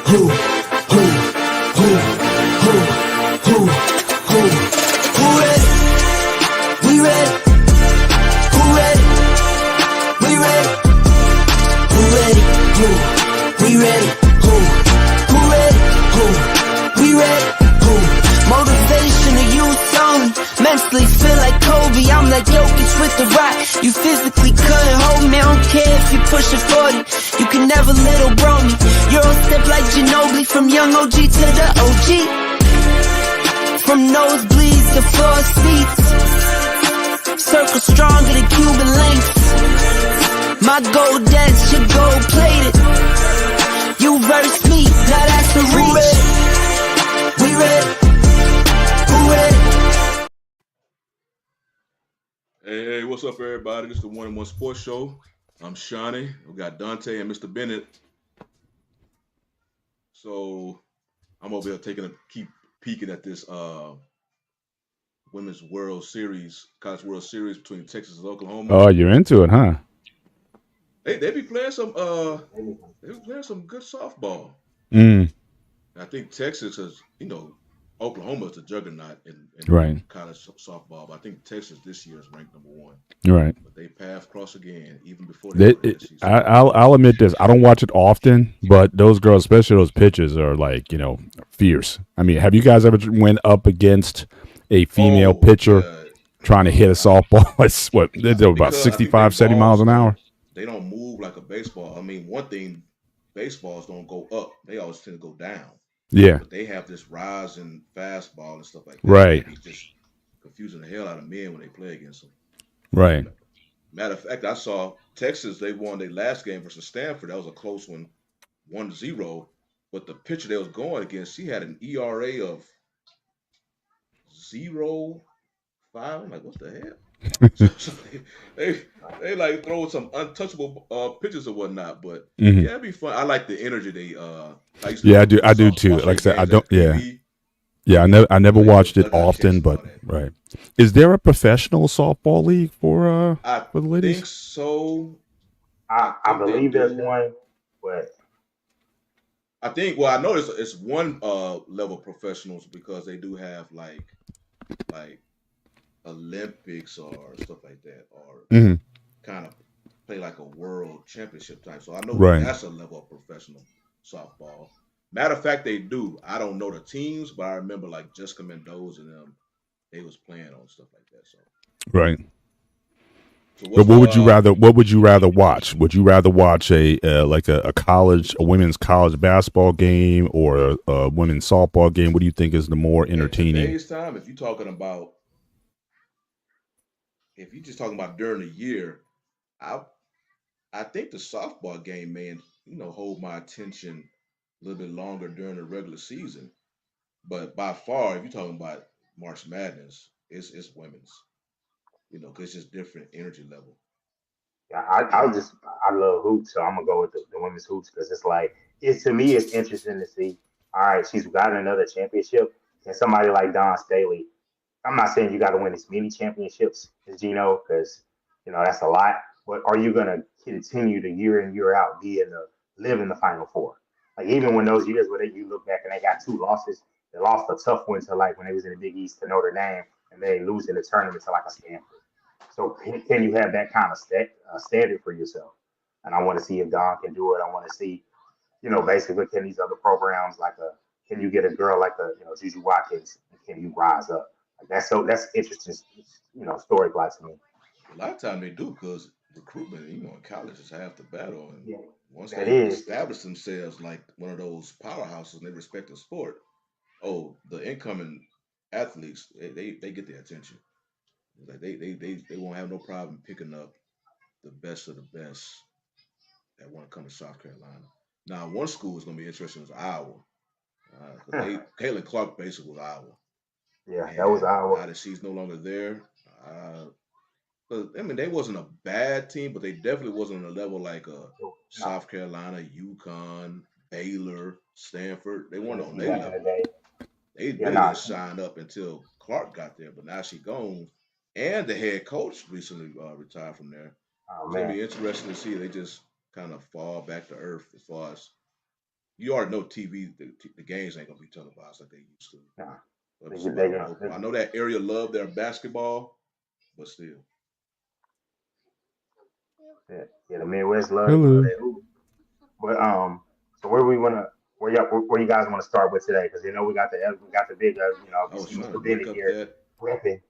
Who, who, who, who, who, who ready? We ready. Who ready? We ready. Who ready? Who? We ready. Who? Who ready? Who? We ready. Who? Motivation to use only. Mentally feel like Kobe. I'm like Jokic with the rock. You physically couldn't hold me. I don't care if you pushing 40. You can never little bro me. Euro step like Ginobili. From young OG to the OG. From nosebleeds to floor seats. Circle stronger than Cuban links. My gold dance, your gold plated. You verse me, now that's the reach. We ready. Who ready? Hey, what's up, everybody? This is the One and One Sports Show. I'm Shawnee. We got Dante and Mr. Bennett. So I'm over here keep peeking at this Women's World Series, College World Series between Texas and Oklahoma. Oh, you're into it, huh? They be playing some good softball. Mm, I think Texas has, Oklahoma is a juggernaut in right, college softball, but I think Texas this year is ranked number one. right. But they path cross again, even before they play this season. I'll admit this. I don't watch it often, but those girls, especially those pitches, are like fierce. I mean, have you guys ever went up against a female pitcher trying to hit a softball? It's what they're about 65, 70 miles an hour. They don't move like a baseball. I mean, one thing, baseballs don't go up; they always tend to go down. Yeah, But they have this rise and fastball and stuff like that. right, It's just confusing the hell out of men when they play against them. right. Matter of fact, I saw Texas. They won their last game versus Stanford. That was a close one, 1-0. But the pitcher they was going against, she had an ERA of 0.5. I'm like, what the hell? So they like throw some untouchable pitches or whatnot, but Hmm. yeah, it'd be fun. I like the energy they I used to Yeah, go I do too. watch Like I their said, I games don't. at Yeah, TV, yeah. I never like watched it dugout checks often, and all but that. right. Is there a professional softball league for I the think ladies? so. I I think they believe there's do. one, but Well, I know it's one level professionals because they do have like Olympics or stuff like that, or Hmm. kind of play like a world championship type. So I know Right. that's a level of professional softball. Matter of fact, they do. I don't know the teams, but I remember like Jessica Mendoza and them. They was playing on stuff like that. Right. So But what's the what would you rather watch? Would you rather watch a women's college basketball game or a women's softball game? What do you think is the more in entertaining? today's time? If you're just talking about during the year, I I think the softball game may hold my attention a little bit longer during the regular season. But by far, if you're talking about March Madness, it's women's. Because it's just different energy level. yeah, I love hoops, so I'm gonna go with the women's hoops because it's like it's to me it's interesting to see. All right, she's got another championship, and somebody like Don Staley. I'm not saying you got to win as many championships as Gino because that's a lot. But are you gonna continue to year in year out be in the live in the Final Four? Like even when those years where you look back and they got two losses, they lost a tough one to like when they was in the Big East to Notre Dame, and they lose in the tournament to like a Stanford. So can you have that kind of standard for yourself? And I want to see if Don can do it. I want to see, basically can these other programs can you get a girl like Juju Watkins and can you rise up? Like that's interesting, story plot to me. A lot of time they do because recruitment, in college is half the battle. And Yeah, once that they is. establish themselves like one of those powerhouses and they respect the sport, oh, the incoming athletes, they get their attention. Like they won't have no problem picking up the best of the best that want to come to South Carolina. Now, one school is going to be interesting is Iowa. 'Cause Caitlin Clark basically was Iowa, Yeah, that was and our. now that she's no longer there, uh, but, I mean they wasn't a bad team, but they definitely wasn't on a level like No, South Carolina, UConn, Baylor, Stanford. They weren't on Tennessee their back in the level. day. They Yeah, really didn't not. shine up until Clark got there, but now she gone, and the head coach recently retired from there. Oh It's gonna man. be interesting to see. They just kind of fall back to earth as far as you already know TV. The games ain't gonna be televised like they used to. Nah, But they so they gonna I know that area love their basketball, but still, yeah, the Midwest love Hello. that hoop. But so where you guys want to start with today? Because you know we got the big I we was see trying Mr. to look Bennett up here that. repping.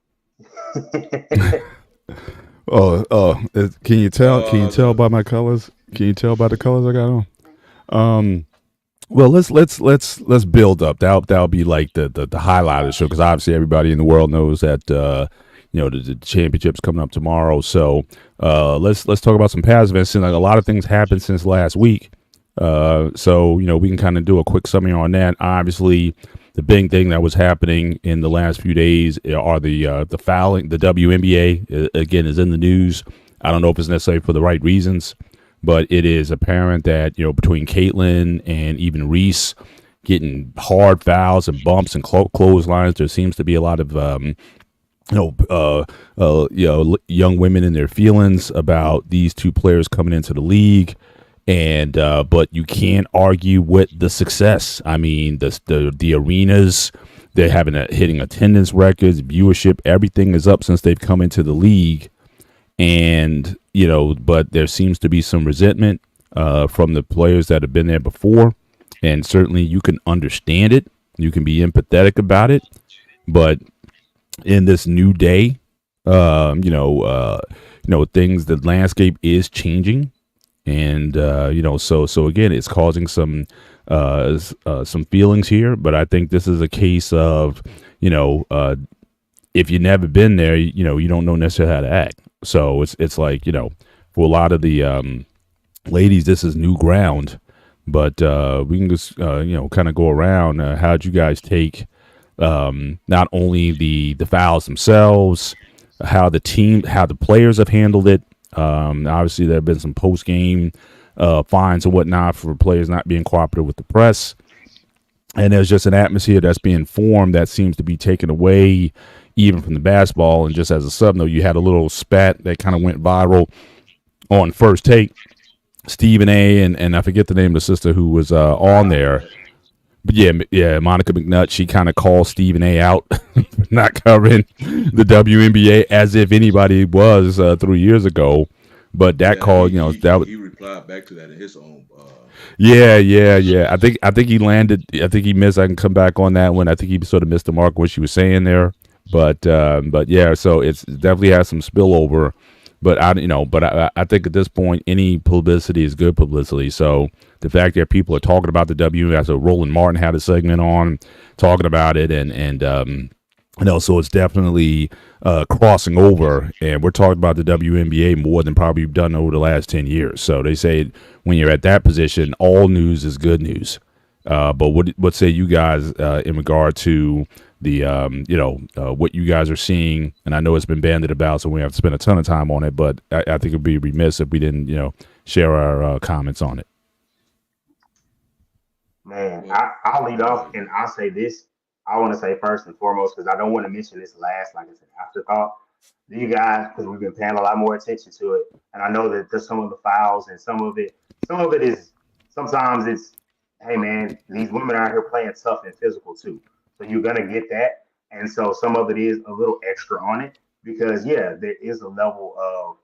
Can you tell? Can you tell The by my colors? Can you tell by the colors I got on? Um, well, let's build up. That'll be like the highlight of the show because obviously everybody in the world knows that the championship's coming up tomorrow. So let's talk about some past events. And like a lot of things happened since last week. So we can kind of do a quick summary on that. Obviously, the big thing that was happening in the last few days are the fouling. The WNBA again is in the news. I don't know if it's necessarily for the right reasons, but it is apparent that between Caitlin and even Reese getting hard fouls and bumps and clotheslines, there seems to be a lot of young women in their feelings about these two players coming into the league. And but you can't argue with the success. I mean, the arenas, they're hitting attendance records, viewership, everything is up since they've come into the league. And but there seems to be some resentment from the players that have been there before, and certainly you can understand it. You can be empathetic about it, but in this new day, things. The landscape is changing, and so again, it's causing some feelings here. But I think this is a case of if you've never been there, you don't know necessarily how to act. So it's like for a lot of the ladies, this is new ground. But we can just kind of go around. How'd you guys take not only the fouls themselves, how the players have handled it? Obviously, there have been some post game fines and whatnot for players not being cooperative with the press. And there's just an atmosphere that's being formed that seems to be taken away even from the basketball. And just as a sub note, you had a little spat that kind of went viral on First Take. Stephen A. and I forget the name of the sister who was on there. But yeah, Monica McNutt, she kind of called Stephen A. out for not covering the WNBA as if anybody was 3 years ago. But that yeah, call, that was he replied back to that in his own. yeah. I think he landed. I think he missed. I can come back on that one. I think he sort of missed the mark what she was saying there. But yeah, so it's definitely has some spillover. But I think at this point, any publicity is good publicity. So the fact that people are talking about the W, as Roland Martin had a segment on talking about it, and so it's definitely crossing over, and we're talking about the WNBA more than probably we've done over the last 10 years. So they say when you're at that position, all news is good news. But what say you guys in regard to the what you guys are seeing? And I know it's been bandied about, so we have to spend a ton of time on it. But I think it'd be remiss if we didn't share our comments on it. Man, Well, I'll lead go off ahead. and I'll say this. I want to say first and foremost because I don't want to mention this last, like it's an afterthought. You guys, because we've been paying a lot more attention to it, and I know that there's some of the fouls and some of it is sometimes it's, hey man, these women out here playing tough and physical too, so you're gonna get that, and so some of it is a little extra on it because yeah, there is a level of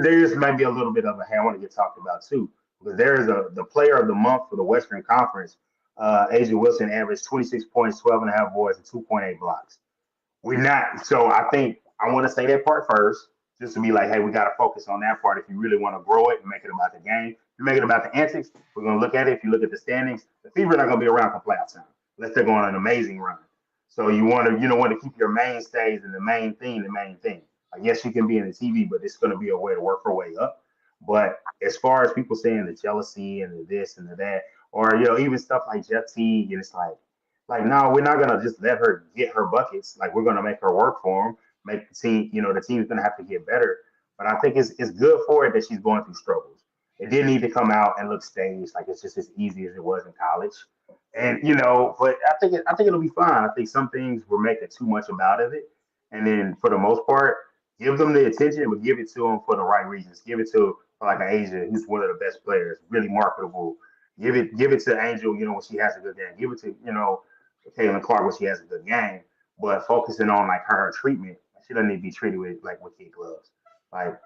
there is maybe a little bit of a hey, I want to get talked about too because there is the player of the month for the Western Conference. Asia Wilson averaged 26 points, 12 and a half boards, and 2.8 blocks. We're not. So I think I want to say that part first, just to be like, hey, we got to focus on that part if you really want to grow it and make it about the game. If you make it about the antics, we're going to look at it. If you look at the standings, the Fever are not going to be around for playoff time unless they're going on an amazing run. So you want to keep your mainstays and the main thing, the main thing. Like, yes, you can be in the TV, but it's going to be a way to work her way up. But as far as people saying the jealousy and the this and the that, or even stuff like Jeff Teague, and it's like, no, we're not gonna just let her get her buckets. Like, we're gonna make her work for them. Make the team, the team's gonna have to get better. But I think it's good for it that she's going through struggles. It didn't need to come out and look staged, like it's just as easy as it was in college. And but I think it'll be fine. I think some things we're making too much about of it, and then for the most part, give them the attention, but give it to them for the right reasons. Give it to like an Asia, who's one of the best players, really marketable. Give it to Angel, when she has a good game. Give it to, Caitlin Clark when she has a good game. But focusing on like her treatment, she doesn't need to be treated with kid gloves. Like,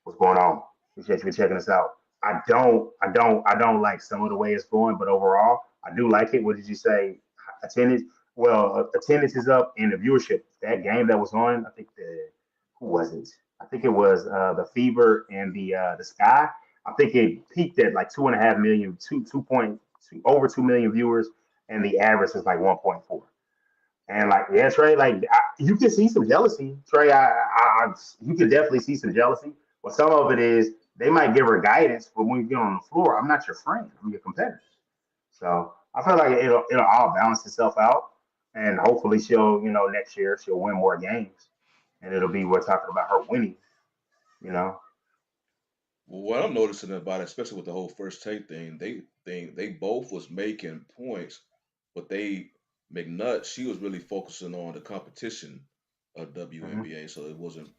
what's going on? Appreciate you for checking us out. I don't like some of the way it's going, but overall, I do like it. What did you say? Attendance. Well, attendance is up and the viewership. That game that was on, I think who was it? I think it was the Fever and the Sky. I think it peaked at like 2.5 million, 2.2 over 2 million viewers, and the average is like 1.4. And like, yeah, Trey, like you can see some jealousy, Trey. You can definitely see some jealousy. But some of it is they might give her guidance, but when you get on the floor, I'm not your friend. I'm your competitor. So I feel like it'll all balance itself out, and hopefully she'll, next year she'll win more games, and it'll be we're talking about her winning. You know. Well, what I'm noticing about it, especially with the whole first take thing, they both was making points, but McNutt, she was really focusing on the competition of Hmm. WNBA, so it wasn't.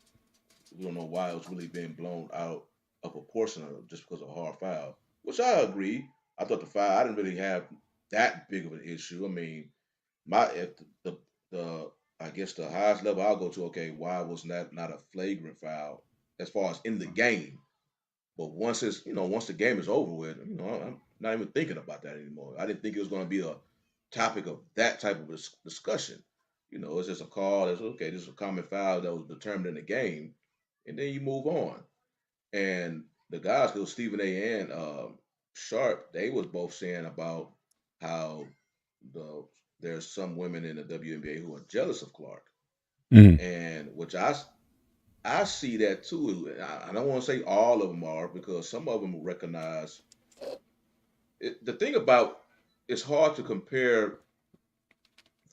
We don't know why it was really being blown out of proportion just because of a hard foul, which I agree. I thought the foul I didn't really have that big of an issue. I mean, my if the I guess the highest level I'll go to, okay, why was that not a flagrant foul as far as in the game? But once the game is over with, I'm not even thinking about that anymore. I didn't think it was going to be a topic of that type of discussion. It's just a call. That's okay. This is a common foul that was determined in the game, and then you move on. And the guys, it was Stephen A. and Sharp, they was both saying about how the there's some women in the WNBA who are jealous of Clark, Mhm. and which I see that too. I don't want to say all of them are because some of them recognize the thing about it's hard to compare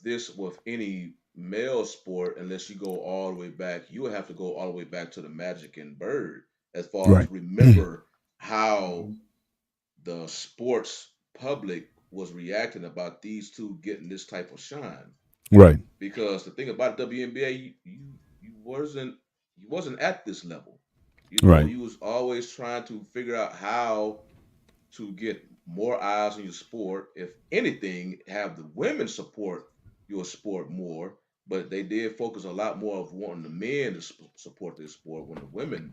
this with any male sport unless you go all the way back. You would have to go all the way back to the Magic and Bird as far Right. as remember how Hmm. the sports public was reacting about these two getting this type of shine. Right. Because the thing about WNBA, you wasn't at this level. Right. You was always trying to figure out how to get more eyes on your sport. If anything, have the women support your sport more. But they did focus a lot more of wanting the men to support their sport when the women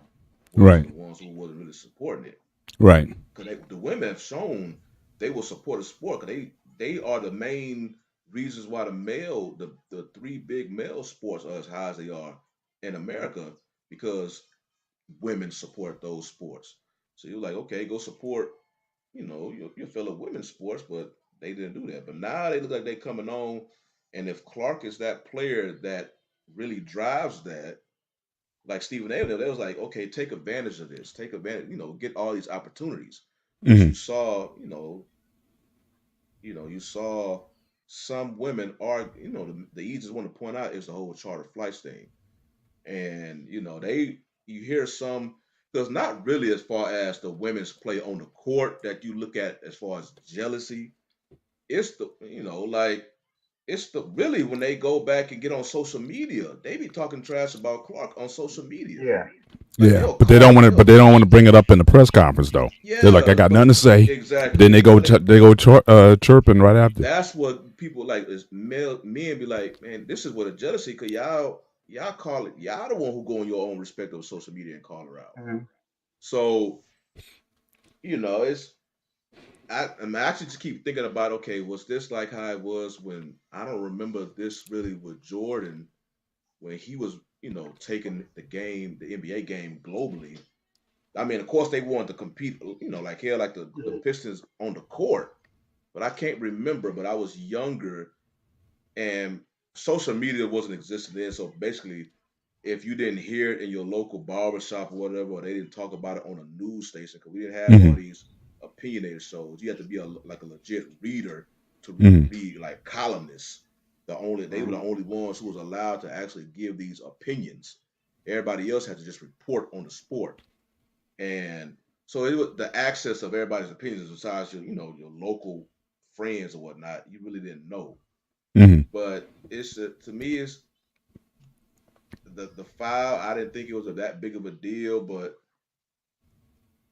was Right. the ones who wasn't really supporting it. Right. Because the women have shown they will support the sport. Because they are the main reasons why the three big male sports are as high as they are in America because women support those sports. So you're like, okay, go support your fellow women's sports, but they didn't do that. But now they look like they're coming on, and if Clark is that player that really drives that, like Stephen A. They was like, okay, take advantage of this, take advantage, get all these opportunities, which Hmm. you saw some women are, the easiest one to point out is the whole charter flights thing, and you hear some because not really as far as the women's play on the court that you look at as far as jealousy. It's the like it's the really when they go back and get on social media, they be talking trash about Clark on social media. Yeah. Like Yeah, but they don't want to. But they don't want to bring it up in the press conference, though. They're like, I yeah, got but nothing to say. But then exactly, they go. They go chirping right after. that's what people like is men be like, man, this is what a jealousy because y'all call it y'all the one who go on your own respective social media and call her out. Hmm. So it's I'm actually just keep thinking about okay, was this like how it was when I don't remember this really with Jordan when he was taking the NBA game globally. I mean, of course they wanted to compete, like hell, like the Pistons on the court, but I can't remember. But I was younger and social media wasn't existing then, so basically if you didn't hear it in your local barbershop or whatever, or they didn't talk about it on a news station, because we didn't have all Hmm. these opinionated shows. You had to be like a legit reader to Hmm. be like columnists. They were the Hmm. only ones who was allowed to actually give these opinions. Everybody else had to just report on the sport, and so it was the access of everybody's opinions besides your local friends or whatnot. You really didn't know, Hmm. but to me it's the foul. I didn't think it was that big of a deal, but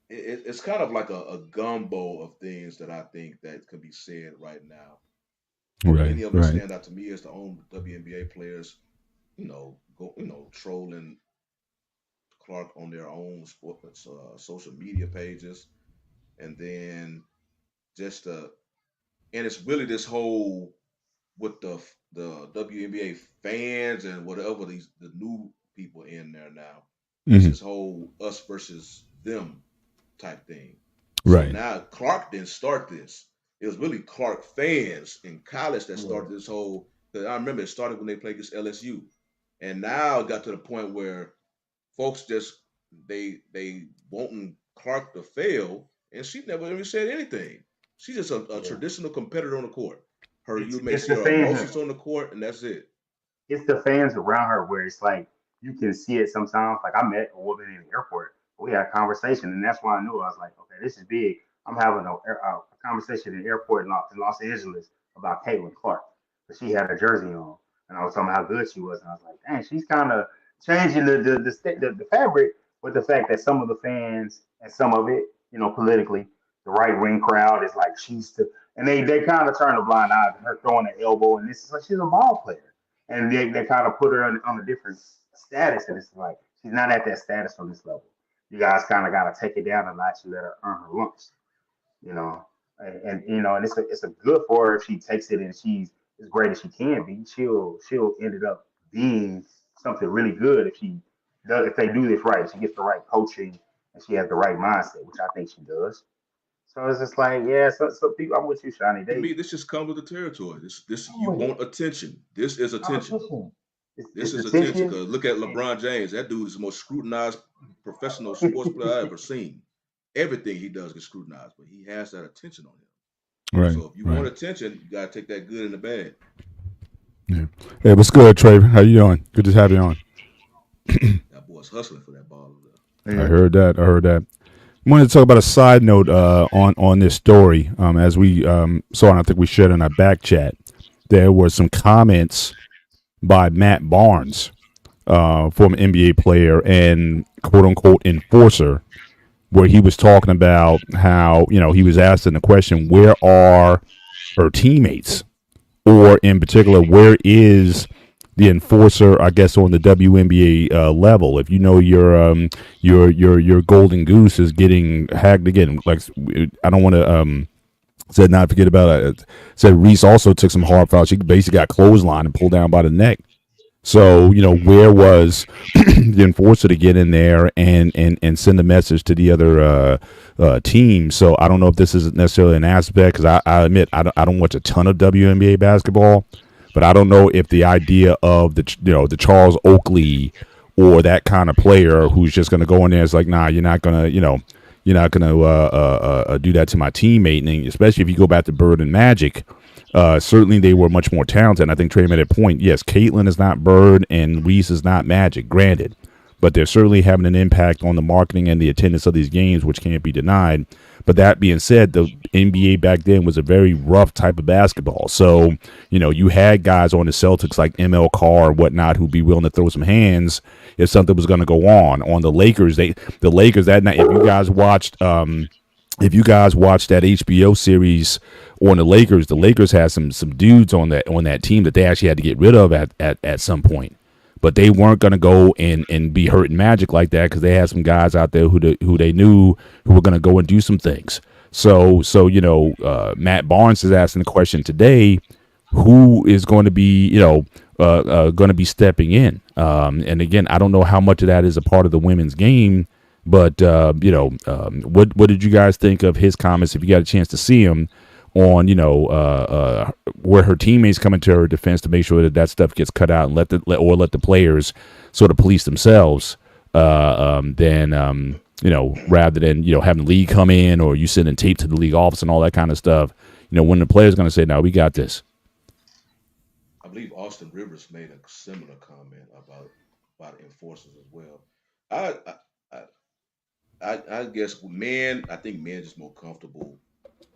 it's kind of like a gumbo of things that I think that could be said right now. Right, Any of them right. stand out to me as the own WNBA players, trolling Clark on their own social media pages, and then just and it's really this whole with the WNBA fans and whatever the new people in there now. It's Hmm. this whole us versus them type thing. So Right. now Clark didn't start this. It was really Clark fans in college that Yeah, started this whole. 'Cause I remember it started when they played against LSU, and now it got to the point where folks just they wanting Clark to fail, and she never even said anything. She's just a yeah. traditional competitor on the court. Her you may It's see the her fans. emotions on the court, and that's it. It's the fans around her where it's like you can see it sometimes. Like I met a woman in the airport. We had a conversation, and that's why I knew I was like, okay, this is big. I'm having a conversation in the airport in Los Angeles about Caitlin Clark, but she had a jersey on, and I was talking about how good she was, and I was like, dang, she's kind of changing the fabric with the fact that some of the fans and some of it, politically, the right wing crowd is like she's the, and they kind of turn a blind eye to her throwing an elbow, and this is like she's a ball player and they kind of put her on a different status, and it's like she's not at that status on this level. You guys kind of got to take it down a notch and let her earn her lumps, you know. And it's a good for her if she takes it and she's as great as she can be. She'll end it up being something really good if they do this right. If she gets the right coaching and she has the right mindset, which I think she does. So it's just like, yeah, so people, I'm with you, Shawnee. To me, this just comes with the territory. This Come you with it. want attention. This is attention. Competition. This It's is attention. attention. Because look at And LeBron James. That dude is the most scrutinized professional sports player I ever seen. Everything he does gets scrutinized, but he has that attention on him. Right, So if you want right. attention, you gotta take that good and the bad. Yeah. Hey, what's good, Trey? How you doing? Good to have you on. That boy's hustling for that ball. I yeah, heard that. I heard that. I wanted to talk about a side note on this story. As we saw, and I think we shared in our back chat, there were some comments by Matt Barnes, former NBA player and quote unquote enforcer, where he was talking about how he was asking the question, "Where are her teammates?" Or in particular, where is the enforcer? I guess on the WNBA level, if you know your golden goose is getting hacked again. Like I don't want to said not forget about it. Said Reese also took some hard fouls. She basically got clotheslined and pulled down by the neck. So where was the enforcer to get in there and send a message to the other team? So I don't know if this is necessarily an aspect because I admit I don't watch a ton of WNBA basketball, but I don't know if the idea of the Charles Oakley or that kind of player who's just going to go in there is like, nah, you're not gonna do that to my teammate, and especially if you go back to Bird and Magic. Certainly, they were much more talented. And I think Trey made a point. Yes, Caitlin is not Bird, and Reese is not Magic. Granted, but they're certainly having an impact on the marketing and the attendance of these games, which can't be denied. But that being said, the NBA back then was a very rough type of basketball. So, you had guys on the Celtics like ML Carr or whatnot who'd be willing to throw some hands if something was going to go on. On the Lakers, the Lakers that night, if you guys watched that HBO series on the Lakers had some dudes on that team that they actually had to get rid of at some point. But they weren't going to go and be hurting Magic like that because they had some guys out there who they knew who were going to go and do some things. So Matt Barnes is asking the question today: who is going to be going to be stepping in? And again, I don't know how much of that is a part of the women's game. But what did you guys think of his comments? If you got a chance to see him on, where her teammates come into her defense to make sure that stuff gets cut out and let the players sort of police themselves, then rather than having the league come in or you sending tape to the league office and all that kind of stuff. When the player's going to say, "No, we got this." I believe Austin Rivers made a similar comment about enforcers as well. I I, I guess men. I think men just more comfortable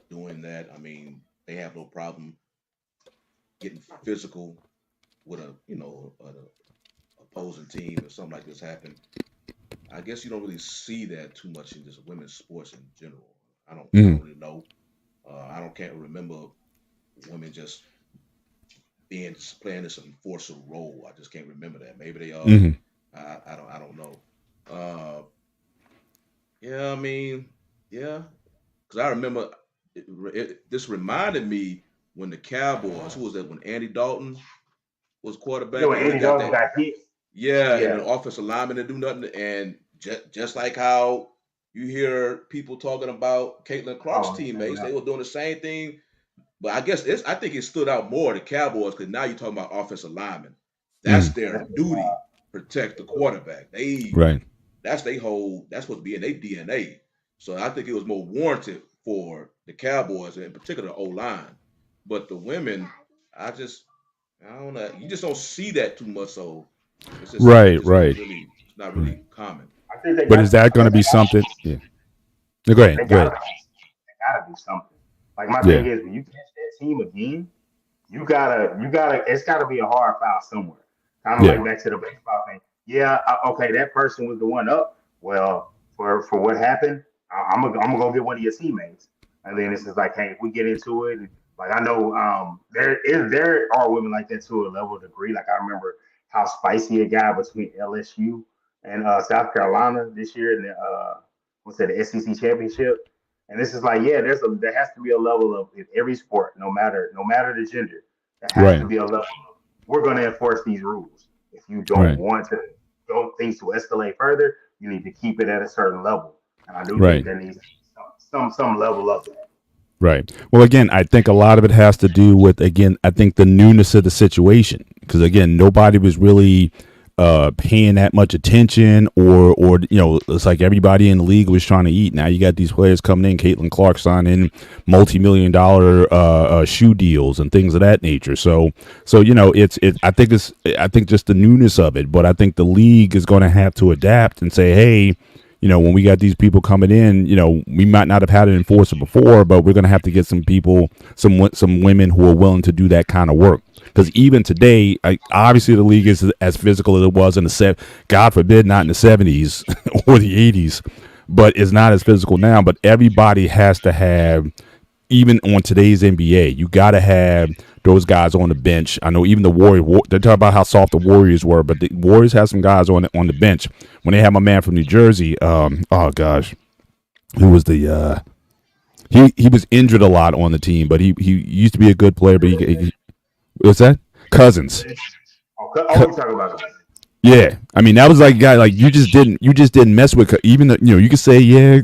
doing that. I mean, they have no problem getting physical with a opposing team if something like this happened. I guess you don't really see that too much in just women's sports in general. I Mm-hmm. don't really know. Can't remember women just being playing this enforcer role. I just can't remember that. Maybe they are. Mm-hmm. I don't know. Uh, yeah, I mean, yeah, because I remember this reminded me when the Cowboys, who was that when Andy Dalton was You know, quarterback, when and they Andy got Dalton that, got hit, yeah, and yeah. the offensive lineman didn't do nothing, and just like how you hear people talking about Caitlin Clark's Oh, man, teammates, no. they were doing the same thing. But I think it stood out more the Cowboys because now you're talking about offensive linemen. That's Mm-hmm. their That's duty, protect the quarterback. Right. That's supposed to be in their DNA. So I think it was more warranted for the Cowboys, and in particular the O line. But the women, I don't know. You just don't see that too much. So it Right. just ain't Right. really it's not Right. really common. I think they But got. is that I going to think be something? Yeah. No, go ahead. they Go got. ahead. They gotta do something. Like my thing Yeah. is, when you catch that team again, you gotta. It's gotta be a hard foul somewhere. Kind of Yeah. like back to the baseball thing. Yeah, okay, that person was the one up. Well, for what happened, I'm gonna go get one of your teammates, and then it's just like, hey, if we get into it, like I know, there are women like that to a level of degree. Like I remember how spicy it got between LSU and South Carolina this year in the what's that, the SEC championship. And this is like, yeah, there has to be a level of in every sport, no matter the gender, there has to Right. be a level of we're going to enforce these rules. If you don't Right. want to don't things to escalate further, you need to keep it at a certain level. And I do think Right. there needs to be some level of that. Right. Well, again, I think a lot of it has to do with, again, I think the newness of the situation. Because, again, nobody was really paying that much attention, or it's like everybody in the league was trying to eat. Now you got these players coming in, Caitlin Clark signing multi-million-dollar shoe deals and things of that nature. So I think just the newness of it. But I think the league is going to have to adapt and say, hey, when we got these people coming in, we might not have had an enforcer before, but we're going to have to get some people, some women who are willing to do that kind of work. Because even today, obviously the league is as physical as it was in the God forbid, not in the 70s or the 80s, but it's not as physical now. But everybody has to have, even on today's NBA, you got to have those guys on the bench. I know even the Warriors, they're talking about how soft the Warriors were, but the Warriors have some guys on the bench. When they have my man from New Jersey, oh gosh, who was the he was injured a lot on the team, but he used to be a good player. But what's that? Cousins. Oh, we talking about it. Yeah, I mean that was like a guy like you just didn't mess with, even though you could say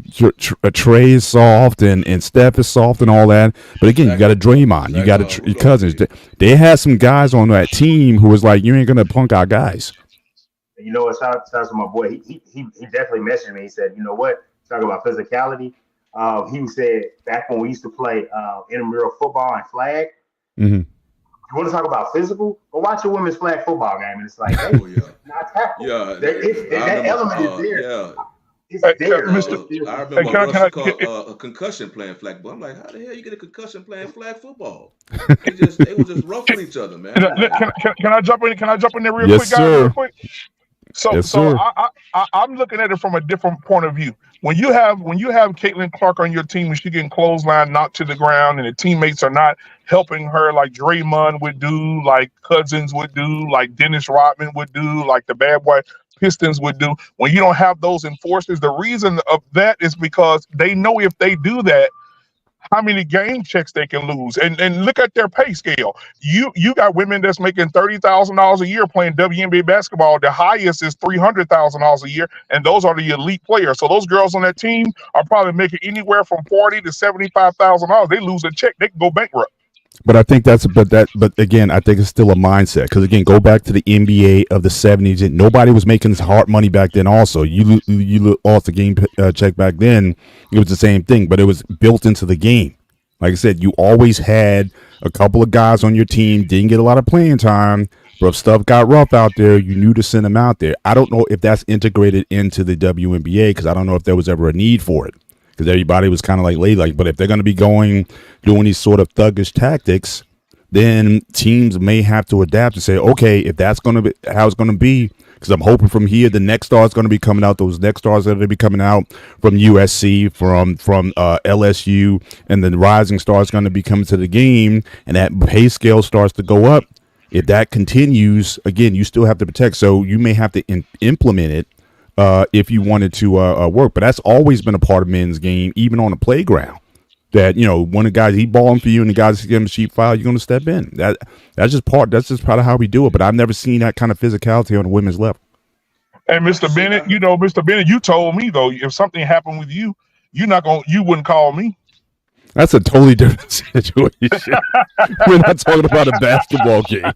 Trey is soft and Steph is soft and all that, but again you got a Draymond, you got a Cousins. They had some guys on that team who was like, you ain't gonna punk our guys. You know what? Shout out to my boy. He definitely mentioned me. He said, you know what? Talk about physicality. He said back when we used to play intramural football and flag. Mm-hmm. You want to talk about physical? Go watch a women's flag football game, and it's like, hey, Oh yeah, not tackle. yeah. That element is there. Yeah, It's Hey, there. Mr. I Hey, remember Russell called a concussion playing flag football. I'm like, how the hell you get a concussion playing flag football? They was just roughing each other, man. I'm like, can I jump in? Can I jump in there real Yes, quick, guys? Real sir. quick. So Yes, so sir. I'm looking at it from a different point of view. When you have Caitlin Clark on your team and she getting clothesline knocked to the ground and the teammates are not helping her like Draymond would do, like Cousins would do, like Dennis Rodman would do, like the bad boy Pistons would do. When you don't have those enforcers, the reason of that is because they know if they do that, how many game checks they can lose, and look at their pay scale. You got women that's making $30,000 a year playing WNBA basketball. The highest is $300,000 a year, and those are the elite players. So those girls on that team are probably making anywhere from $40,000 to $75,000. They lose a check, they can go bankrupt. But I think but again, I think it's still a mindset. Because again, go back to the NBA of the '70s, and nobody was making this hard money back then. Also, you lost the game check back then. It was the same thing, but it was built into the game. Like I said, you always had a couple of guys on your team, didn't get a lot of playing time, but if stuff got rough out there, you knew to send them out there. I don't know if that's integrated into the WNBA, because I don't know if there was ever a need for it. Because everybody was kind of like late, but if they're going to be doing these sort of thuggish tactics, then teams may have to adapt and say, okay, if that's going to be how it's going to be, because I'm hoping from here the next star is going to be coming out. Those next stars are going to be coming out from USC, from LSU, and the rising star is going to be coming to the game, and that pay scale starts to go up. If that continues, again, you still have to protect. So you may have to implement it if you wanted to work. But that's always been a part of men's game, even on the playground. That, when the guys he balling for you and the guys give him a sheet foul, you're going to step in. That's just part of how we do it. But I've never seen that kind of physicality on the women's level. And Mr. Bennett, Mr. Bennett, you told me though, if something happened with you, you wouldn't call me. That's a totally different situation. We're not talking about a basketball game.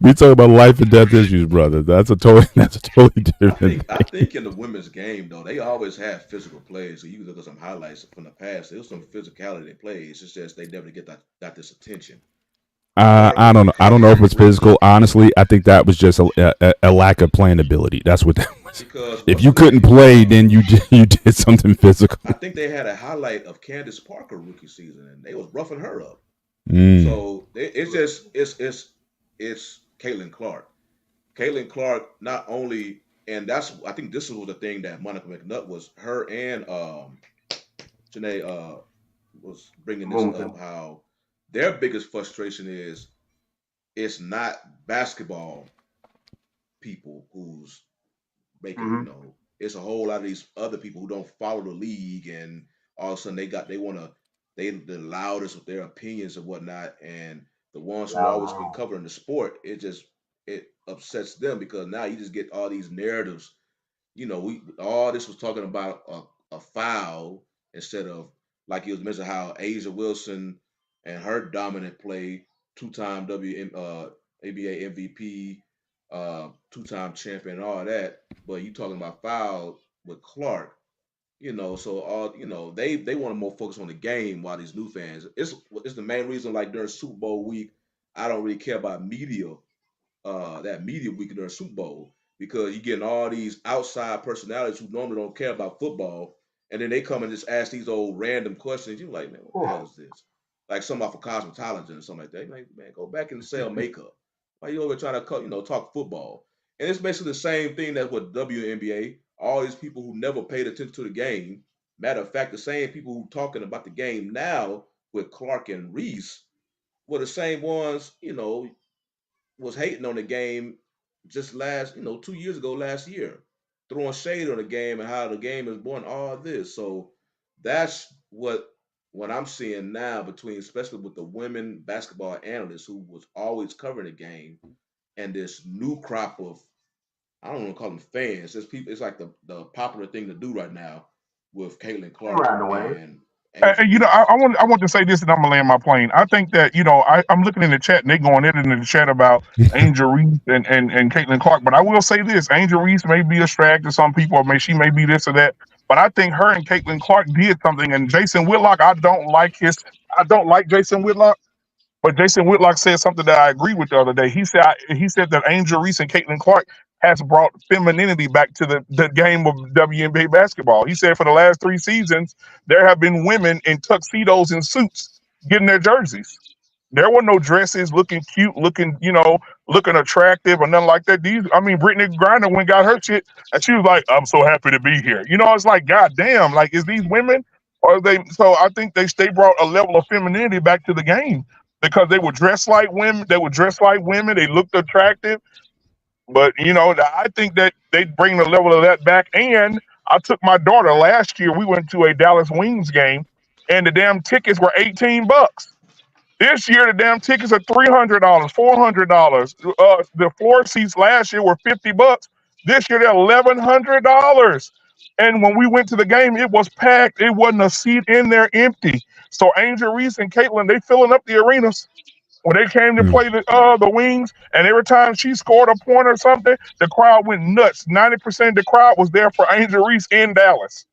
We talk about life and death issues, brother. That's a totally different. I think in the women's game though, they always have physical plays. So you can look at some highlights from the past. There was some physicality in plays. It's just they never got this attention. I don't know. I don't know if it's physical. Honestly, I think that was just a lack of playing ability. That's what that was. Because if you couldn't play, then you did something physical. I think they had a highlight of Candace Parker rookie season, and they was roughing her up. So it's Caitlin Clark. Caitlin Clark not only, and I think this was the thing that Monica McNutt was her and Janae was bringing this up, how their biggest frustration is it's not basketball people who's making, it's a whole lot of these other people who don't follow the league, and all of a sudden they the loudest with their opinions and whatnot, and the ones who always been covering the sport, it upsets them because now you just get all these narratives. All this was talking about a foul instead of, like you was mentioning, how Asia Wilson and her dominant play, two-time ABA MVP, two-time champion, and all that. But you talking about foul with Clark, so all they want to more focus on the game, while these new fans, it's the main reason, like during Super Bowl week, I don't really care about media, that media week during Super Bowl, because you're getting all these outside personalities who normally don't care about football, and then they come and just ask these old random questions. You're like, man, what the hell is this? Like something off of Cosmetology or something like that. You're like, man, go back and sell makeup. Why you over trying to talk football? And it's basically the same thing that's with WNBA. All these people who never paid attention to the game. Matter of fact, the same people who talking about the game now with Clark and Reese were the same ones, was hating on the game just 2 years ago, last year, throwing shade on the game and how the game is born, all this. So that's what I'm seeing now, between, especially with the women basketball analysts who was always covering the game, and this new crop of, I don't want to call them fans. It's people. It's like the popular thing to do right now with Caitlin Clark and Angel Reese. I want to say this, and I'm gonna land my plane. I think that I'm looking in the chat, and they going in the chat about Angel Reese and Caitlin Clark. But I will say this: Angel Reese may be a strag to some people, or she may be this or that. But I think her and Caitlin Clark did something. And Jason Whitlock, I don't like Jason Whitlock. But Jason Whitlock said something that I agree with the other day. He said that Angel Reese and Caitlin Clark has brought femininity back to the game of WNBA basketball. He said for the last 3 seasons, there have been women in tuxedos and suits getting their jerseys. There were no dresses looking cute, looking attractive or nothing like that. Brittany Griner went and got her shit, and she was like, I'm so happy to be here. It's like, God damn, like, is these women, or are they? So I think they brought a level of femininity back to the game, because they were dressed like women. They looked attractive. But I think that they bring the level of that back. And I took my daughter last year. We went to a Dallas Wings game, and the damn tickets were $18. This year, the damn tickets are $300, $400. The floor seats last year were $50. This year, they're $1,100. And when we went to the game, it was packed. It wasn't a seat in there empty. So Angel Reese and Caitlin, they filling up the arenas. When they came to play the Wings, and every time she scored a point or something, the crowd went nuts. 90% of the crowd was there for Angel Reese in Dallas.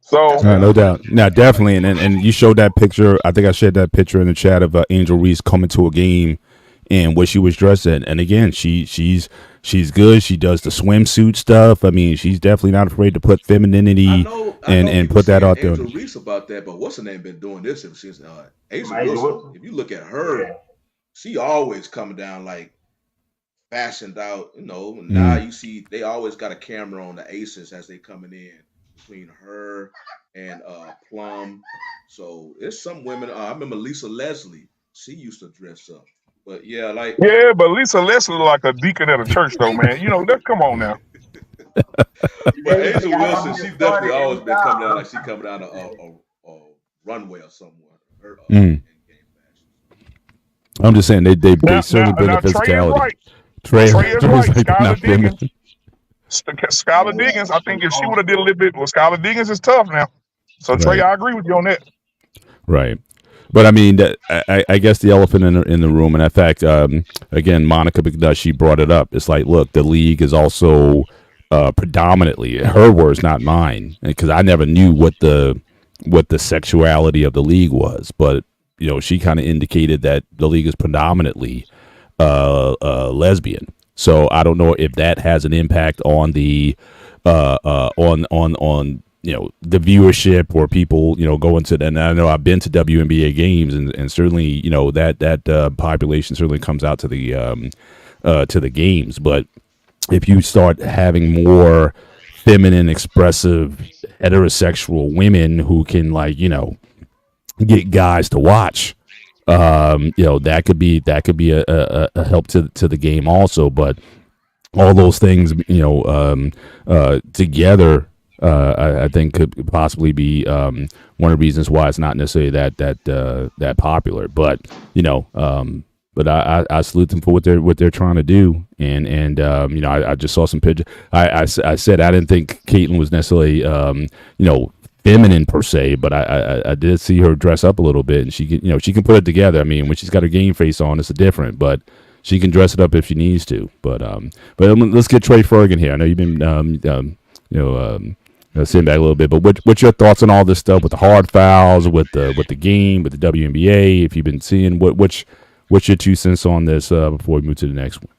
So no doubt, no, definitely, and you showed that picture. I think I shared that picture in the chat of Angel Reese coming to a game and what she was dressed in. And again, she's good. She does the swimsuit stuff. I mean, she's definitely not afraid to put femininity and put that out there. Angel Reese about that, but what's her name been doing this ever since Asa Wilson? If you look at her, she always coming down like fashioned out. Now Mm. you see they always got a camera on the aces as they coming in between her and Plum. So it's some women. I remember Lisa Leslie. She used to dress up, but yeah, like Yeah, but Lisa Leslie look like a deacon at a church, though, man. Let's come on now. but They Asia got Wilson, one she that definitely started always every been coming down time. like she coming down a runway or somewhere. Her Mm. in game fashion. I'm just saying they Now, now, certainly bring the now, Trey is physicality. right. Trey Trey is Trey's right. like they're Skylar not feminine. Diggins. Skylar Diggins. I think if she would have did a little bit, well, Skylar Diggins is tough now. So Trey, Right. I agree with you on that. Right. But I mean, I guess the elephant in the room, and in fact, again, Monica McNutt, she brought it up. It's like, look, the league is also predominantly her words, not mine, because I never knew what the sexuality of the league was. But she kind of indicated that the league is predominantly lesbian. So I don't know if that has an impact on the on the viewership or people going to. And I know I've been to WNBA games, and certainly that population certainly comes out to the games. But if you start having more feminine, expressive, heterosexual women who can get guys to watch, that could be a help to the game also. But all those things, together, I think could possibly be one of the reasons why it's not necessarily that popular. But but I salute them for what they're trying to do, and I just saw some pictures. I said I didn't think Caitlyn was necessarily feminine per se, but I did see her dress up a little bit, and she can put it together. I mean, when she's got her game face on, it's a different, but she can dress it up if she needs to. But let's get Trey Ferguson here. I know you've been sitting back a little bit, but what's your thoughts on all this stuff with the hard fouls, with the game, with the WNBA? If you've been seeing what's your 2 cents on this before we move to the next one?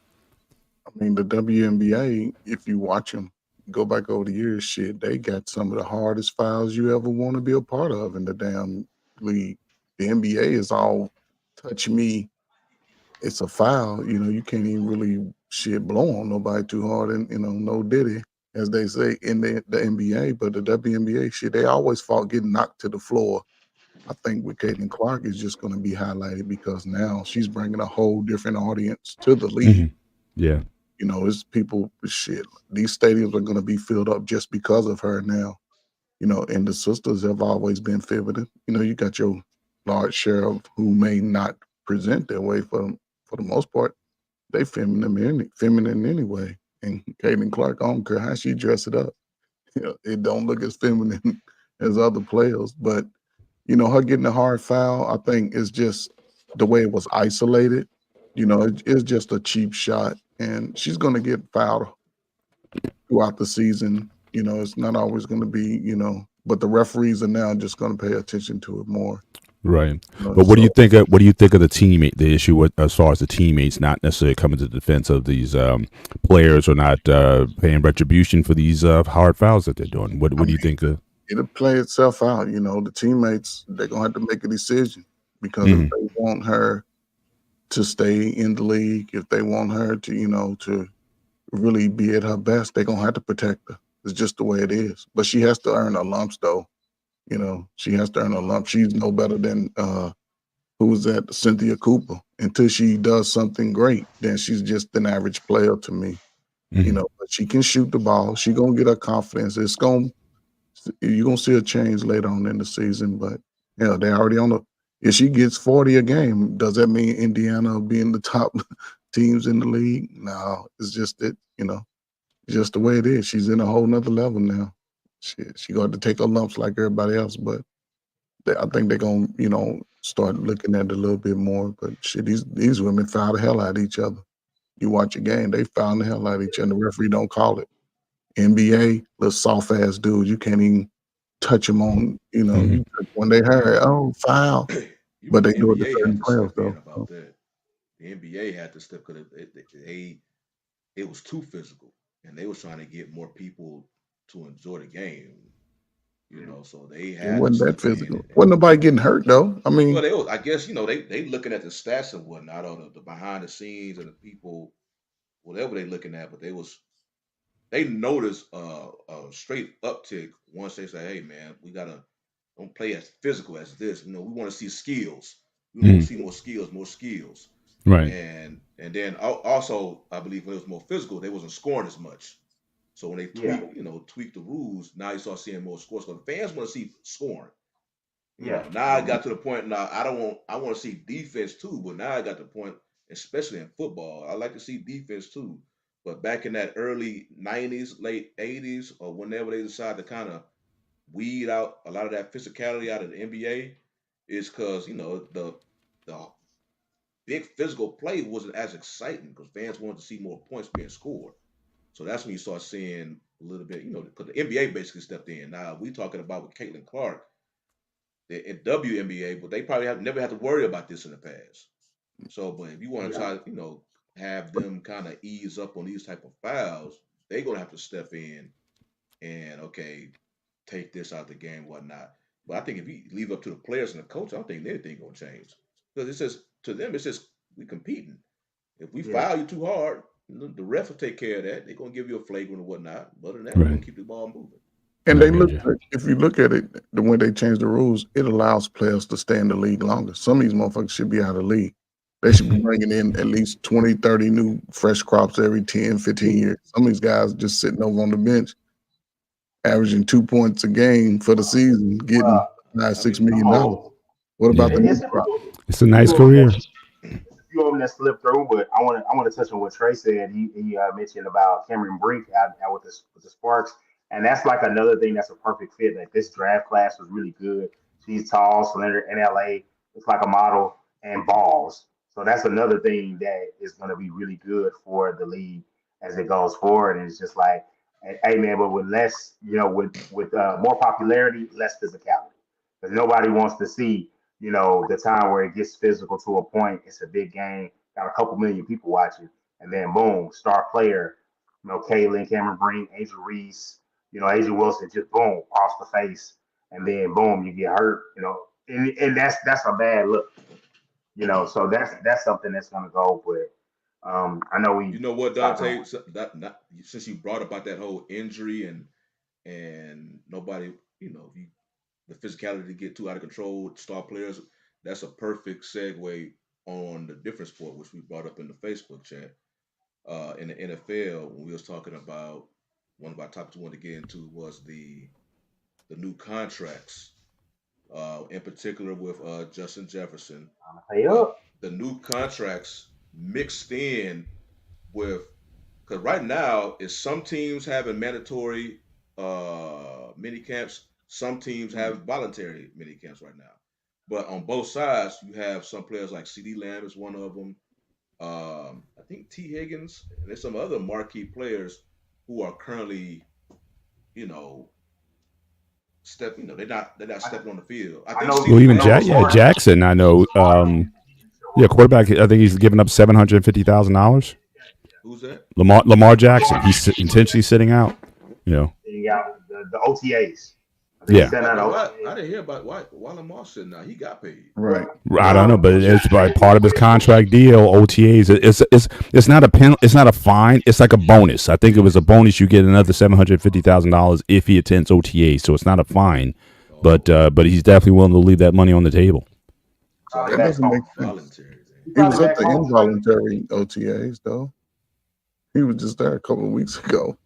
I mean, the WNBA, if you watch them, go back over the years, shit, they got some of the hardest fouls you ever want to be a part of in the damn league. The NBA is all touch me, it's a foul. You can't even really shit blow on nobody too hard, and no diddy, as they say in the NBA. But the WNBA shit, they always fought getting knocked to the floor. I think with Caitlin Clark is just going to be highlighted because now she's bringing a whole different audience to the league. Yeah. It's people shit. These stadiums are going to be filled up just because of her now. And the sisters have always been feminine. You got your large share of who may not present their way for the most part. They feminine anyway. And Caitlin Clark, I don't care how she dress it up. It don't look as feminine as other players. But her getting a hard foul, I think is just the way it was isolated. It's just a cheap shot, and she's going to get fouled throughout the season. It's not always going to be, but the referees are now just going to pay attention to it more. Right. But what do you think? What do you think of the issue as far as the teammates not necessarily coming to the defense of these players or not paying retribution for these hard fouls that they're doing? What do you think? It'll play itself out. The teammates, they're gonna have to make a decision because if they want her to stay in the league, if they want her to, to really be at her best, they're gonna have to protect her. It's just the way it is. But she has to earn her lumps, though. She has to earn her lump. She's no better than who was that? Cynthia Cooper. Until she does something great, then she's just an average player to me. But she can shoot the ball. She gonna get her confidence. You're gonna see a change later on in the season, but they already on the. If she gets 40 a game, does that mean Indiana will be in the top teams in the league? No, it's just that just the way it is. She's in a whole nother level now. She got to take her lumps like everybody else, but I think they're gonna start looking at it a little bit more. But shit, these women foul the hell out of each other. You watch a game, they foul the hell out of each other. The referee don't call it. NBA, little soft ass dude, you can't even touch them on. When they heard, foul, but they The do it to NBA certain had to players step in though. about that. The NBA had to step because it was too physical, and they was trying to get more people to enjoy the game. So they It had to wasn't that step in. physical. Wasn't nobody getting hurt though. I Well, mean, I guess they looking at the stats and whatnot, or the behind the scenes and the people whatever they looking at, but they noticed a straight uptick once they say, "Hey, man, we gotta don't play as physical as this. We want to see skills. We want to Mm, see more skills." right. And then also, I believe when it was more physical, they wasn't scoring as much. So when they Yeah, tweak the rules, now you start seeing more scores. Because fans want to see scoring. yeah, Now I got to the point now I want to see defense too, but now I got the point, especially in football, I like to see defense too. But back in that early '90s, late '80s, or whenever they decide to kind of weed out a lot of that physicality out of the NBA, is because the big physical play wasn't as exciting because fans wanted to see more points being scored. So that's when you start seeing a little bit, because the NBA basically stepped in. Now we talking about with Caitlin Clark, the WNBA, but they probably have never had to worry about this in the past. So, but if you want to yeah, try, have them kind of ease up on these type of fouls, they're gonna have to step in and okay, take this out the game, whatnot. But I think if you leave it up to the players and the coach, I don't think anything gonna change because it's just to them, it's just we competing. If we yeah. foul you too hard, the ref will take care of that. They're gonna give you a flagrant or whatnot. But other than that, we're Right. gonna keep the ball moving. And I they hear look you. at, if you look at it, the way they change the rules, it allows players to stay in the league longer. Some of these motherfuckers should be out of the league. They should be bringing in at least 20, 30 new fresh crops every 10, 15 years. Some of these guys just sitting over on the bench, averaging 2 points a game for the season, getting Well, $5, I $6 mean, million. oh, What about Yeah. the new it's a crop? It's a nice few of them career. it's a few of them that slipped through, but I want to touch on what Trey said. He mentioned about Cameron Brink out with the Sparks, and that's like another thing that's a perfect fit. Like this draft class was really good. She's tall, slender, in LA. It's like a model and balls. So that's another thing that is going to be really good for the league as it goes forward. And it's just like, hey man, but with less, with more popularity, less physicality, because nobody wants to see the time where it gets physical to a point. It's a big game, got a couple million people watching, and then boom, star player, Kaylin, Cameron Breen, Angel Reese, Angel Wilson, just boom, across the face, and then boom, you get hurt, and that's a bad look, So that's something that's gonna go. But I know you we know what, talked Dante? about. Since you brought about that whole injury and nobody, you, the physicality to get too out of control with star players, that's a perfect segue on the different sport which we brought up in the Facebook chat. In the NFL, when we was talking about one of our topics we wanted to get into was the new contracts, in particular with Justin Jefferson, I'm gonna pay but up. the new contracts mixed in with because right now is some teams having mandatory mini camps, some teams Mm, have voluntary mini camps right now. But on both sides, you have some players like CD Lamb is one of them. I think T Higgins and there's some other marquee players who are currently, you know, they're not I, stepping on the field. I I think know, Well, CD even I know Lamb is Yeah, Lamar. starting. Jackson. I know. Lamar he can show Yeah, up. quarterback. I think he's given up $750,000. Who's that? Lamar Jackson. He's intentionally sitting out. You know. He got the OTAs. I think he's Yeah. sending out I OTAs. didn't hear about why Lamar said now he got paid. Right. I don't know, but Well, it's by part of his basically, contract deal. OTAs. It's not a pen. It's not a fine. It's like a bonus. I think it was a bonus. You get another $750,000 if he attends OTAs. So it's not a fine, Oh, but he's definitely willing to leave that money on the table. so I probably That think back it's doesn't home. make sense. voluntary then. He He probably was up back to home straight. involuntary OTAs though. He was just there a couple of weeks ago,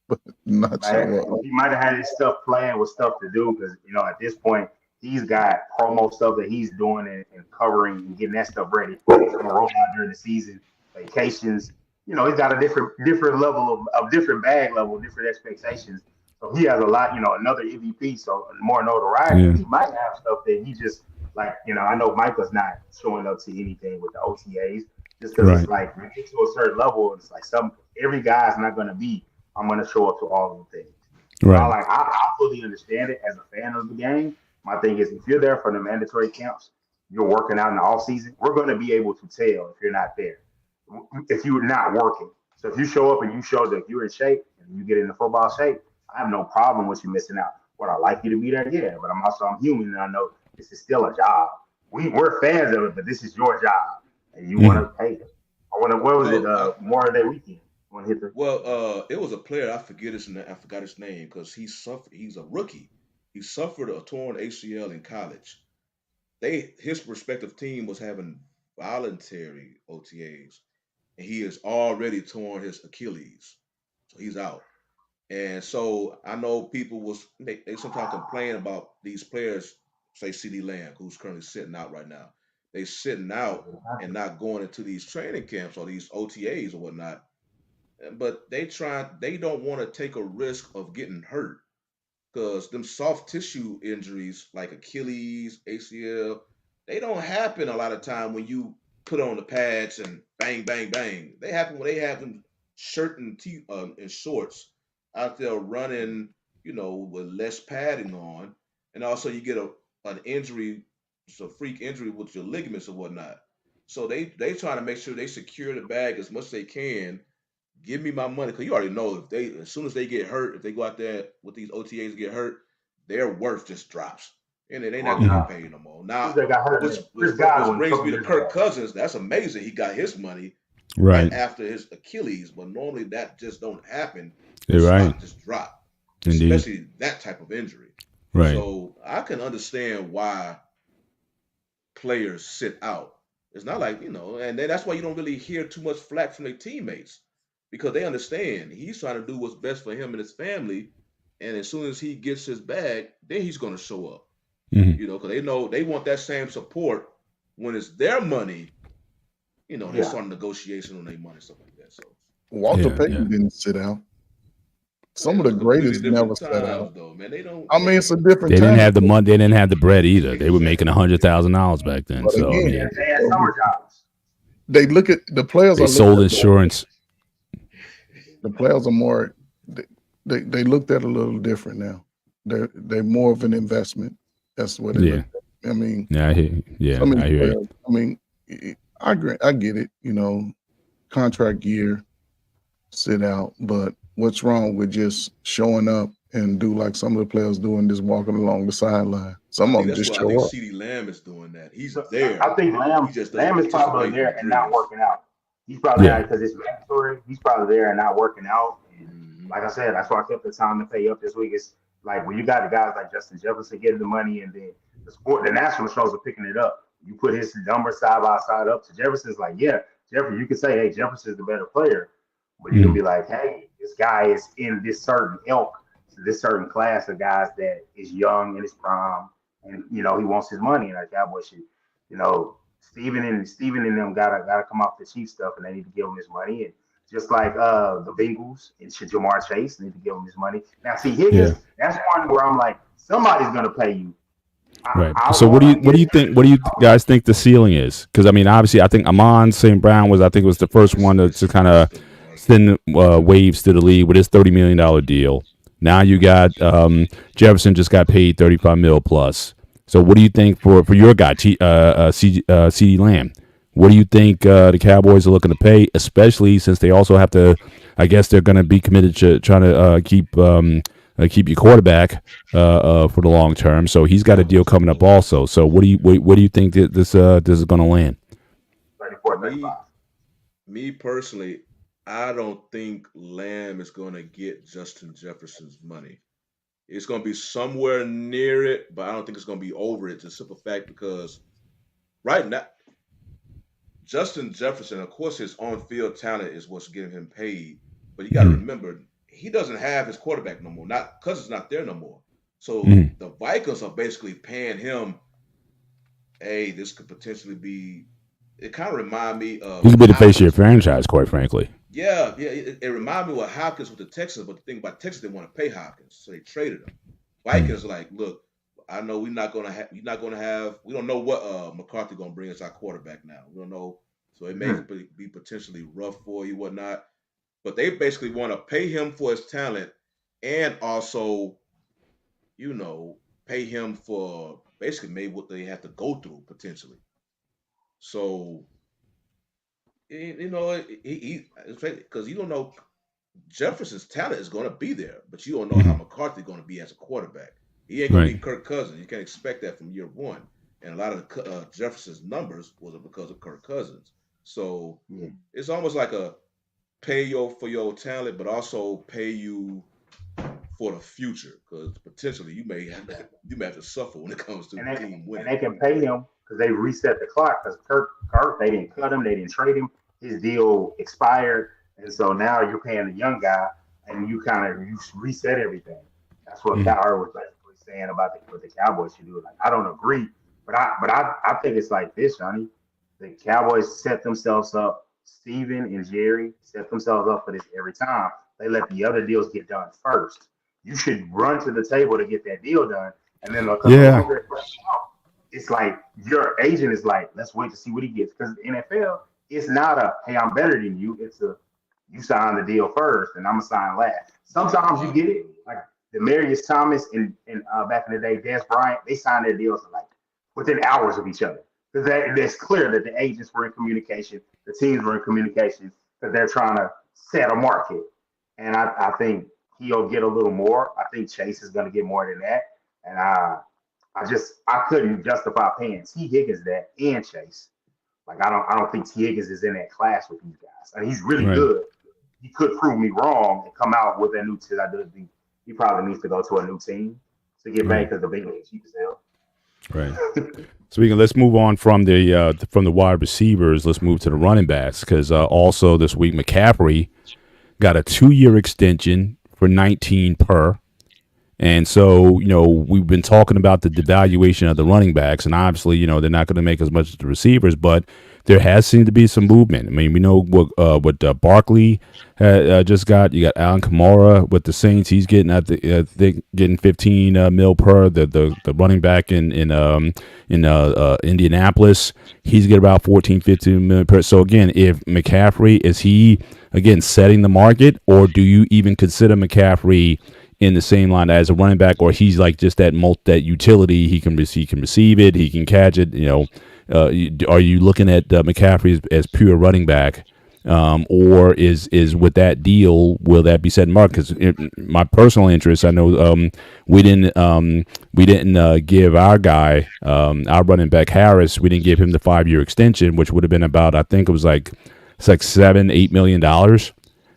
but not show up. He might have had his stuff planned with stuff to do because at this point he's got promo stuff that he's doing and covering and getting that stuff ready. It's gonna roll out during the season, vacations. He's got a different level of different bag level, different expectations. So he has a lot. Another MVP, so more notoriety. Yeah. He might have stuff that he just like. I know Michael's not showing up to anything with the OTAs just because it's Right. like when you get to a certain level, it's like every guy's not going to be. I'm going to show up to all of the things. So Right. I fully understand it as a fan of the game. My thing is, if you're there for the mandatory camps, you're working out in the off season. We're going to be able to tell if you're not there, if you're not working. So if you show up and you show that you're in shape and you get into football shape, I have no problem with you missing out. Would I like you to be there? Yeah, but I'm human and I know this is still a job. We're fans of it, but this is your job, and you want Hmm. to pay. I want to. What was it? Well, Memorial Day weekend. Want to hit the? Well, it was a player. I forgot his name because he suffered. He's a rookie. He suffered a torn ACL in college. His respective team was having voluntary OTAs, and he has already torn his Achilles, so he's out. And so I know people they sometimes complain about these players, say CD Lamb, who's currently sitting out right now. They sitting out and not going into these training camps or these OTAs or whatnot. But they don't want to take a risk of getting hurt because them soft tissue injuries like Achilles, ACL, they don't happen a lot of time when you put on the pads and bang, bang, bang. They happen when they have them shirt and shorts out there running, with less padding on, and also you get an injury, it's a freak injury with your ligaments or whatnot. So they trying to make sure they secure the bag as much as they can. Give me my money because you already know if they as soon as they get hurt, if they go out there with these OTAs and get hurt, their worth just drops, and then they not gonna get paid no more. Who's Now, that got hurt? which Chris Godwin. brings me to Kirk Cousins. That's amazing. He got his money right Right. after his Achilles, but normally that just don't happen. You're right. Stock just drop, Indeed. especially that type of injury. Right. So I can understand why players sit out. It's not like, and then that's why you don't really hear too much flack from their teammates because they understand he's trying to do what's best for him and his family. And as soon as he gets his bag, then he's going to show up, Mhm. because they know they want that same support when it's their money. They start negotiation on their money, stuff like that. So Walter Yeah, Payton yeah. didn't sit out. Some man, of it's the completely greatest never different sat times, out. though, man. They don't. I mean, it's a different They didn't time. have the money. They didn't have the bread either. They were making $100,000 back then. But So I again, mean, They had summer jobs. they look at the players. they Are sold looked at, insurance. the players are more. They looked at a little different now. They're more of an investment. That's what they Yeah. look at. I mean, Yeah, I hear. Yeah, some of I these hear you. players. I mean, I agree. I get it. Contract year, sit out. But what's wrong with just showing up and do like some of the players do and just walking along the sideline? I Some of think them that's just what I think show up. CD Lamb is doing that. He's So there. I think He just Lamb doesn't is probably participate in the there and not drills. working out. He's probably Yeah. because it's mandatory. He's probably there and not working out. And Mhm. like I said, that's why I kept the time to pay up this week. It's like when you got the guys like Justin Jefferson getting the money, and then the national shows are picking it up. You put his numbers side by side up to Jefferson's. Like, yeah, Jefferson. You could say, hey, Jefferson's the better player, but you can be like, hey, this guy is in this certain ilk, this certain class of guys that is young in his prime, and he wants his money, and like Cowboy shit. You know, Steven and them gotta come off the Chiefs stuff, and they need to give him his money. And just like the Bengals and Jamar Chase need to give him his money. Now, see Higgins, Yeah. that's one where I'm like, somebody's gonna pay you. Right. I So what do you wanna think? What do you guys think the ceiling is? Because I mean, obviously, I think Amon St. Brown was the first one to kind of send waves to the league with his $30 million deal. Now you got Jefferson just got paid $35 million plus. So what do you think for your guy, CeeDee Lamb? What do you think the Cowboys are looking to pay, especially since they also have to? I guess they're going to be committed to trying to keep your quarterback for the long term. So he's got a deal coming up also. So what do you think that this is going to land? 34, Me, 35. me personally, I don't think Lamb is going to get Justin Jefferson's money. It's going to be somewhere near it, but I don't think it's going to be over it. Just simple fact because right now, Justin Jefferson, of course, his on-field talent is what's getting him paid. But you got to remember, he doesn't have his quarterback no more. Not because it's not there no more. So the Vikings are basically paying him. Hey, this could potentially be. It kind of remind me of. He could be the face of your Hopkins. franchise, quite frankly. Yeah. It reminded me of Hopkins with the Texans, but the thing about Texas, they want to pay Hopkins, so they traded him. Vikings are like, look, I know we're not gonna have. We don't know what McCarthy gonna bring as our quarterback now. We don't know, so it may be potentially rough for you, whatnot. But they basically want to pay him for his talent, and also, pay him for basically maybe what they have to go through potentially. So, he because you don't know Jefferson's talent is going to be there, but you don't know how McCarthy's going to be as a quarterback. He ain't going to be Kirk Cousins. You can't expect that from year one. And a lot of Jefferson's numbers was because of Kirk Cousins. So it's almost like pay you for your talent, but also pay you for the future, because potentially you may have to suffer when it comes to and the team winning. they can pay him because they reset the clock. Because Kirk, they didn't cut him, they didn't trade him. His deal expired, and so now you're paying the young guy, and you reset everything. That's what Mhm. Cowher was basically saying about what the Cowboys should do. Like I don't agree, I think it's like this, Johnny. The Cowboys set themselves up. Steven and Jerry set themselves up for this every time. They let the other deals get done first. You should run to the table to get that deal done, and then because the Yeah. longer it plays out, it's like your agent is like, let's wait to see what he gets. Because the NFL, it's not a hey, I'm better than you. It's a you sign the deal first, and I'm gonna sign last. Sometimes you Right. get it, like Demarius Thomas and back in the day, Des Bryant, they signed their deals like within hours of each other. Because it's clear that the agents were in communication, the teams were in communication, because they're trying to set a market. And I think he'll get a little more. I think Chase is going to get more than that. And I couldn't justify paying T Higgins that and Chase. Like I don't think T Higgins is in that class with these guys. And he's really Right. good. He could prove me wrong and come out with a new team. I do think he probably needs to go to a new team to get Right. paid because the big league cheap as hell. Right. Speaking, let's move on from the wide receivers. Let's move to the running backs because also this week McCaffrey got a 2-year extension for 19 per. And so, we've been talking about the devaluation of the running backs, and obviously, they're not going to make as much as the receivers, but there has seemed to be some movement. I mean, we know what Barkley just got. You got Alvin Kamara with the Saints. He's getting getting 15 mil per. The running back in Indianapolis, he's getting about 14, 15 million per. So again, if McCaffrey is he again setting the market, or do you even consider McCaffrey in the same line as a running back, or he's like just that utility? He can receive it, he can catch it. Are you looking at McCaffrey as pure running back, or is with that deal will that be set in market? Because my personal interest, I know we didn't give our guy our running back Harris, we didn't give him the 5-year extension, which would have been about, I think it's like $7-8 million.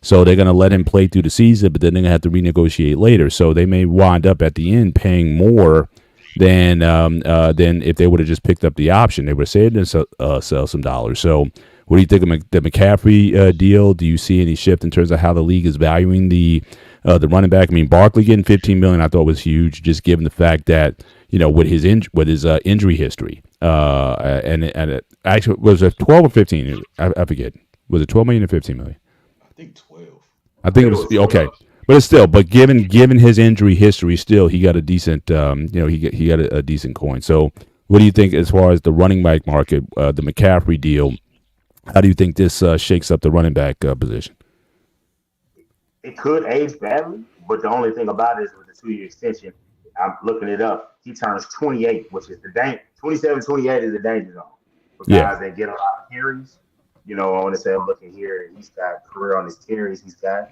So they're going to let him play through the season, but then they're going to have to renegotiate later. So they may wind up at the end paying more than if they would have just picked up the option. They would have saved and sell some dollars. So what do you think of the McCaffrey deal? Do you see any shift in terms of how the league is valuing the running back? I mean, Barkley getting 15 million, I thought was huge, just given the fact that with his injury history. And it actually was it 12 or 15? I forget. Was it 12 million or 15 million? I think 12. I think it was okay, but it's still. But given his injury history, still he got a decent. He got a decent coin. So, what do you think as far as the running back market, the McCaffrey deal? How do you think this shakes up the running back position? It could age badly, but the only thing about it is with the 2-year extension, I'm looking it up. He turns 28, which is 27, 28 is the danger zone for Yeah. guys that get a lot of carries. I want to say I'm looking here. He's got career on his carries. He's got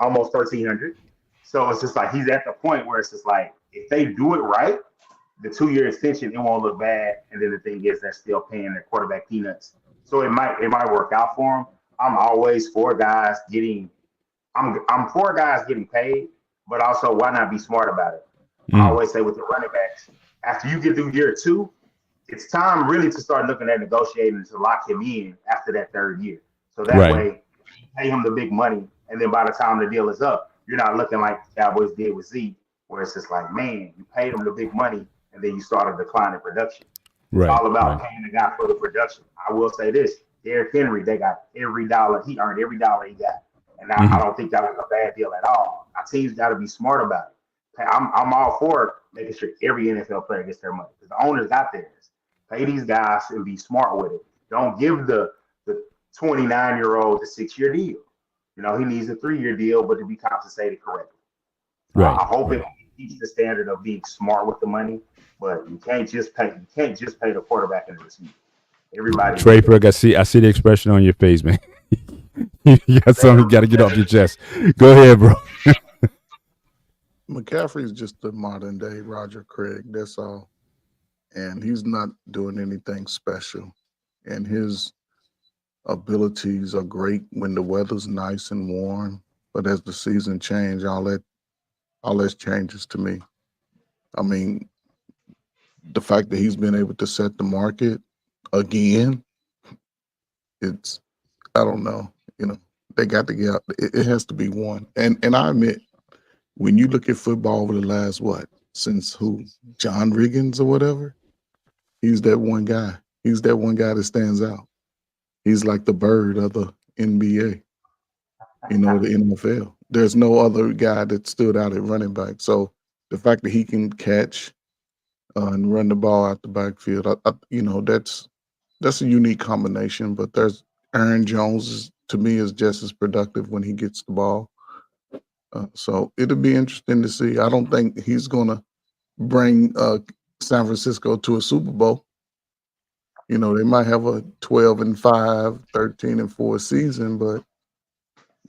almost 1,300. So it's just like he's at the point where it's just like if they do it right, the 2-year extension it won't look bad. And then the thing is they're still paying their quarterback peanuts, so it might work out for him. I'm always for guys getting. I'm for guys getting paid, but also why not be smart about it? I always say with the running backs, after you get through year 2, it's time really to start looking at negotiating to lock him in after that 3rd year. So that Right. way, you pay him the big money, and then by the time the deal is up, you're not looking like the Cowboys did with Zeke, where it's just like, man, you paid him the big money, and then you start a decline in production. It's Right. all about Right. paying the guy for the production. I will say this: Derrick Henry, they got every dollar. He earned every dollar he got, and I don't think that was a bad deal at all. Our team's got to be smart about it. I'm all for making sure every NFL player gets their money because the owners got theirs. Pay these guys and be smart with it. Don't give the 29-year-old the 6-year deal. He needs a 3-year deal, but to be compensated correctly. Right. I hope it keeps the standard of being smart with the money, but you can't just pay the quarterback and the receiver. Everybody. Trey Ferg, I see the expression on your face, man. You got something you got to get off your chest. Go ahead, bro. McCaffrey's just the modern day Roger Craig. That's all. And he's not doing anything special. And his abilities are great when the weather's nice and warm, but as the season change, all that changes to me. I mean, the fact that he's been able to set the market again, it's I don't know. They got to get out. It has to be one. And I admit, when you look at football over the last since who? John Riggins or whatever, he's that one guy. He's that one guy that stands out. He's like the bird of the NBA, the NFL. There's no other guy that stood out at running back. So the fact that he can catch and run the ball out the backfield, that's a unique combination. But there's Aaron Jones to me is just as productive when he gets the ball. So it'll be interesting to see. I don't think he's going to bring San Francisco to a Super Bowl. They might have a 12-5, 13-4 season, but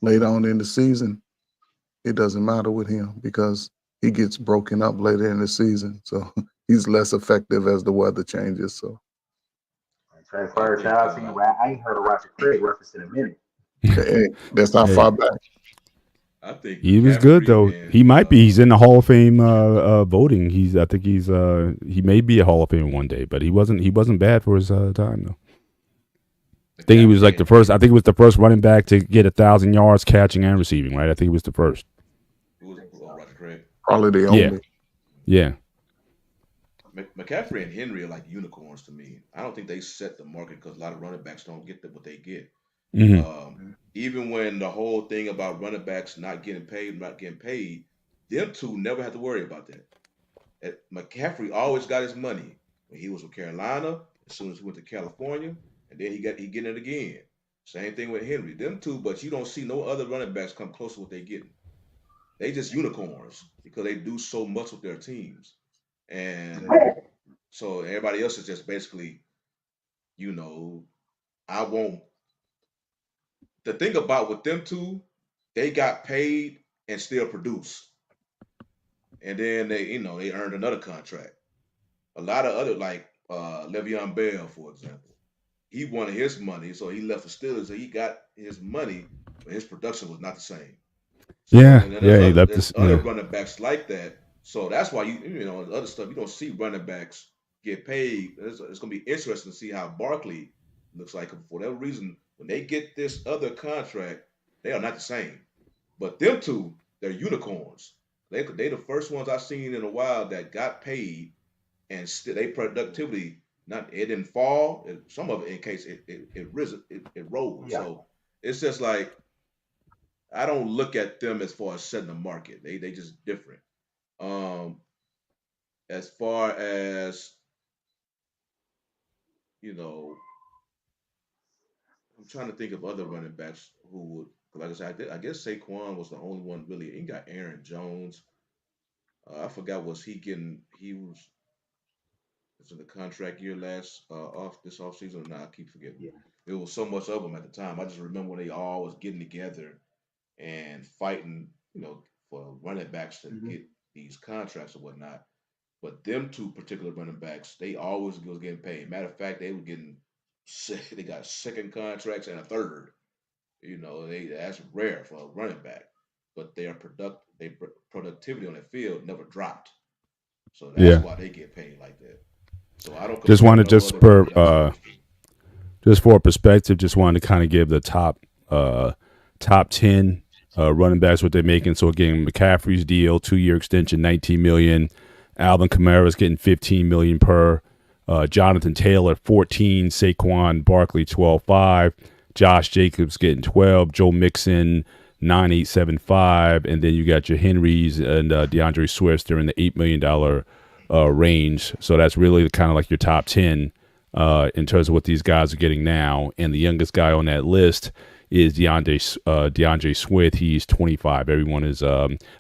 later on in the season, it doesn't matter with him because he gets broken up later in the season. So he's less effective as the weather changes. So Transfer shout out to you. I ain't heard of Roger Craig reference in a minute. hey, that's not far back. I think he was good though. He might be. He's in the Hall of Fame voting. I think he may be a Hall of Fame one day, but he wasn't bad for his time though. I think he was like the first. I think he was the first running back to get 1,000 yards catching and receiving. Right? I think he was the first. It was Roger Craig. Probably the only. Yeah. McCaffrey and Henry are like unicorns to me. I don't think they set the market because a lot of running backs don't get what they get. Mm-hmm. Even when the whole thing about running backs not getting paid, them two never had to worry about that. McCaffrey always got his money when he was with Carolina. As soon as he went to California, and then he getting it again. Same thing with Henry. Them two, but you don't see no other running backs come close to what they getting. They just unicorns because they do so much with their teams, and so everybody else is just basically, I won't. The thing about with them two, they got paid and still produced, and then they earned another contract. A lot of other like Le'Veon Bell, for example, he wanted his money, so he left the Steelers. So he got his money, but his production was not the same. So, and then there's other running backs like that. So that's why other stuff you don't see running backs get paid. It's going to be interesting to see how Barkley looks like. For whatever reason, when they get this other contract, they are not the same. But them two, they're unicorns. They the first ones I've seen in a while that got paid and still they productivity it didn't fall. Some of it in case it rose. Yeah. So it's just like I don't look at them as far as setting the market. They just different. As far as I'm trying to think of other running backs who would, like I said, I guess Saquon was the only one really. He got Aaron Jones. I forgot was he getting? He was in the contract year this off season. Nah, I keep forgetting. Yeah. There was so much of them at the time. I just remember when they all was getting together and fighting, for running backs to get these contracts or whatnot. But them two particular running backs, they always was getting paid. Matter of fact, they were getting they got second contracts and a third. That's rare for a running back. But their productivity on the field never dropped. So that's why they get paid like that. So I don't just wanted just for perspective, just wanted to kind of give the top 10 running backs what they're making. So again, McCaffrey's deal, 2-year extension, $19 million. Alvin Kamara's getting $15 million per. Jonathan Taylor, 14. Saquon Barkley, 12.5. Josh Jacobs getting 12. Joe Mixon, 9.875, and then you got your Henrys and DeAndre Swifts. They're in the $8 million range. So that's really kind of like your top 10 in terms of what these guys are getting now. And the youngest guy on that list is DeAndre Swift. He's 25. Everyone is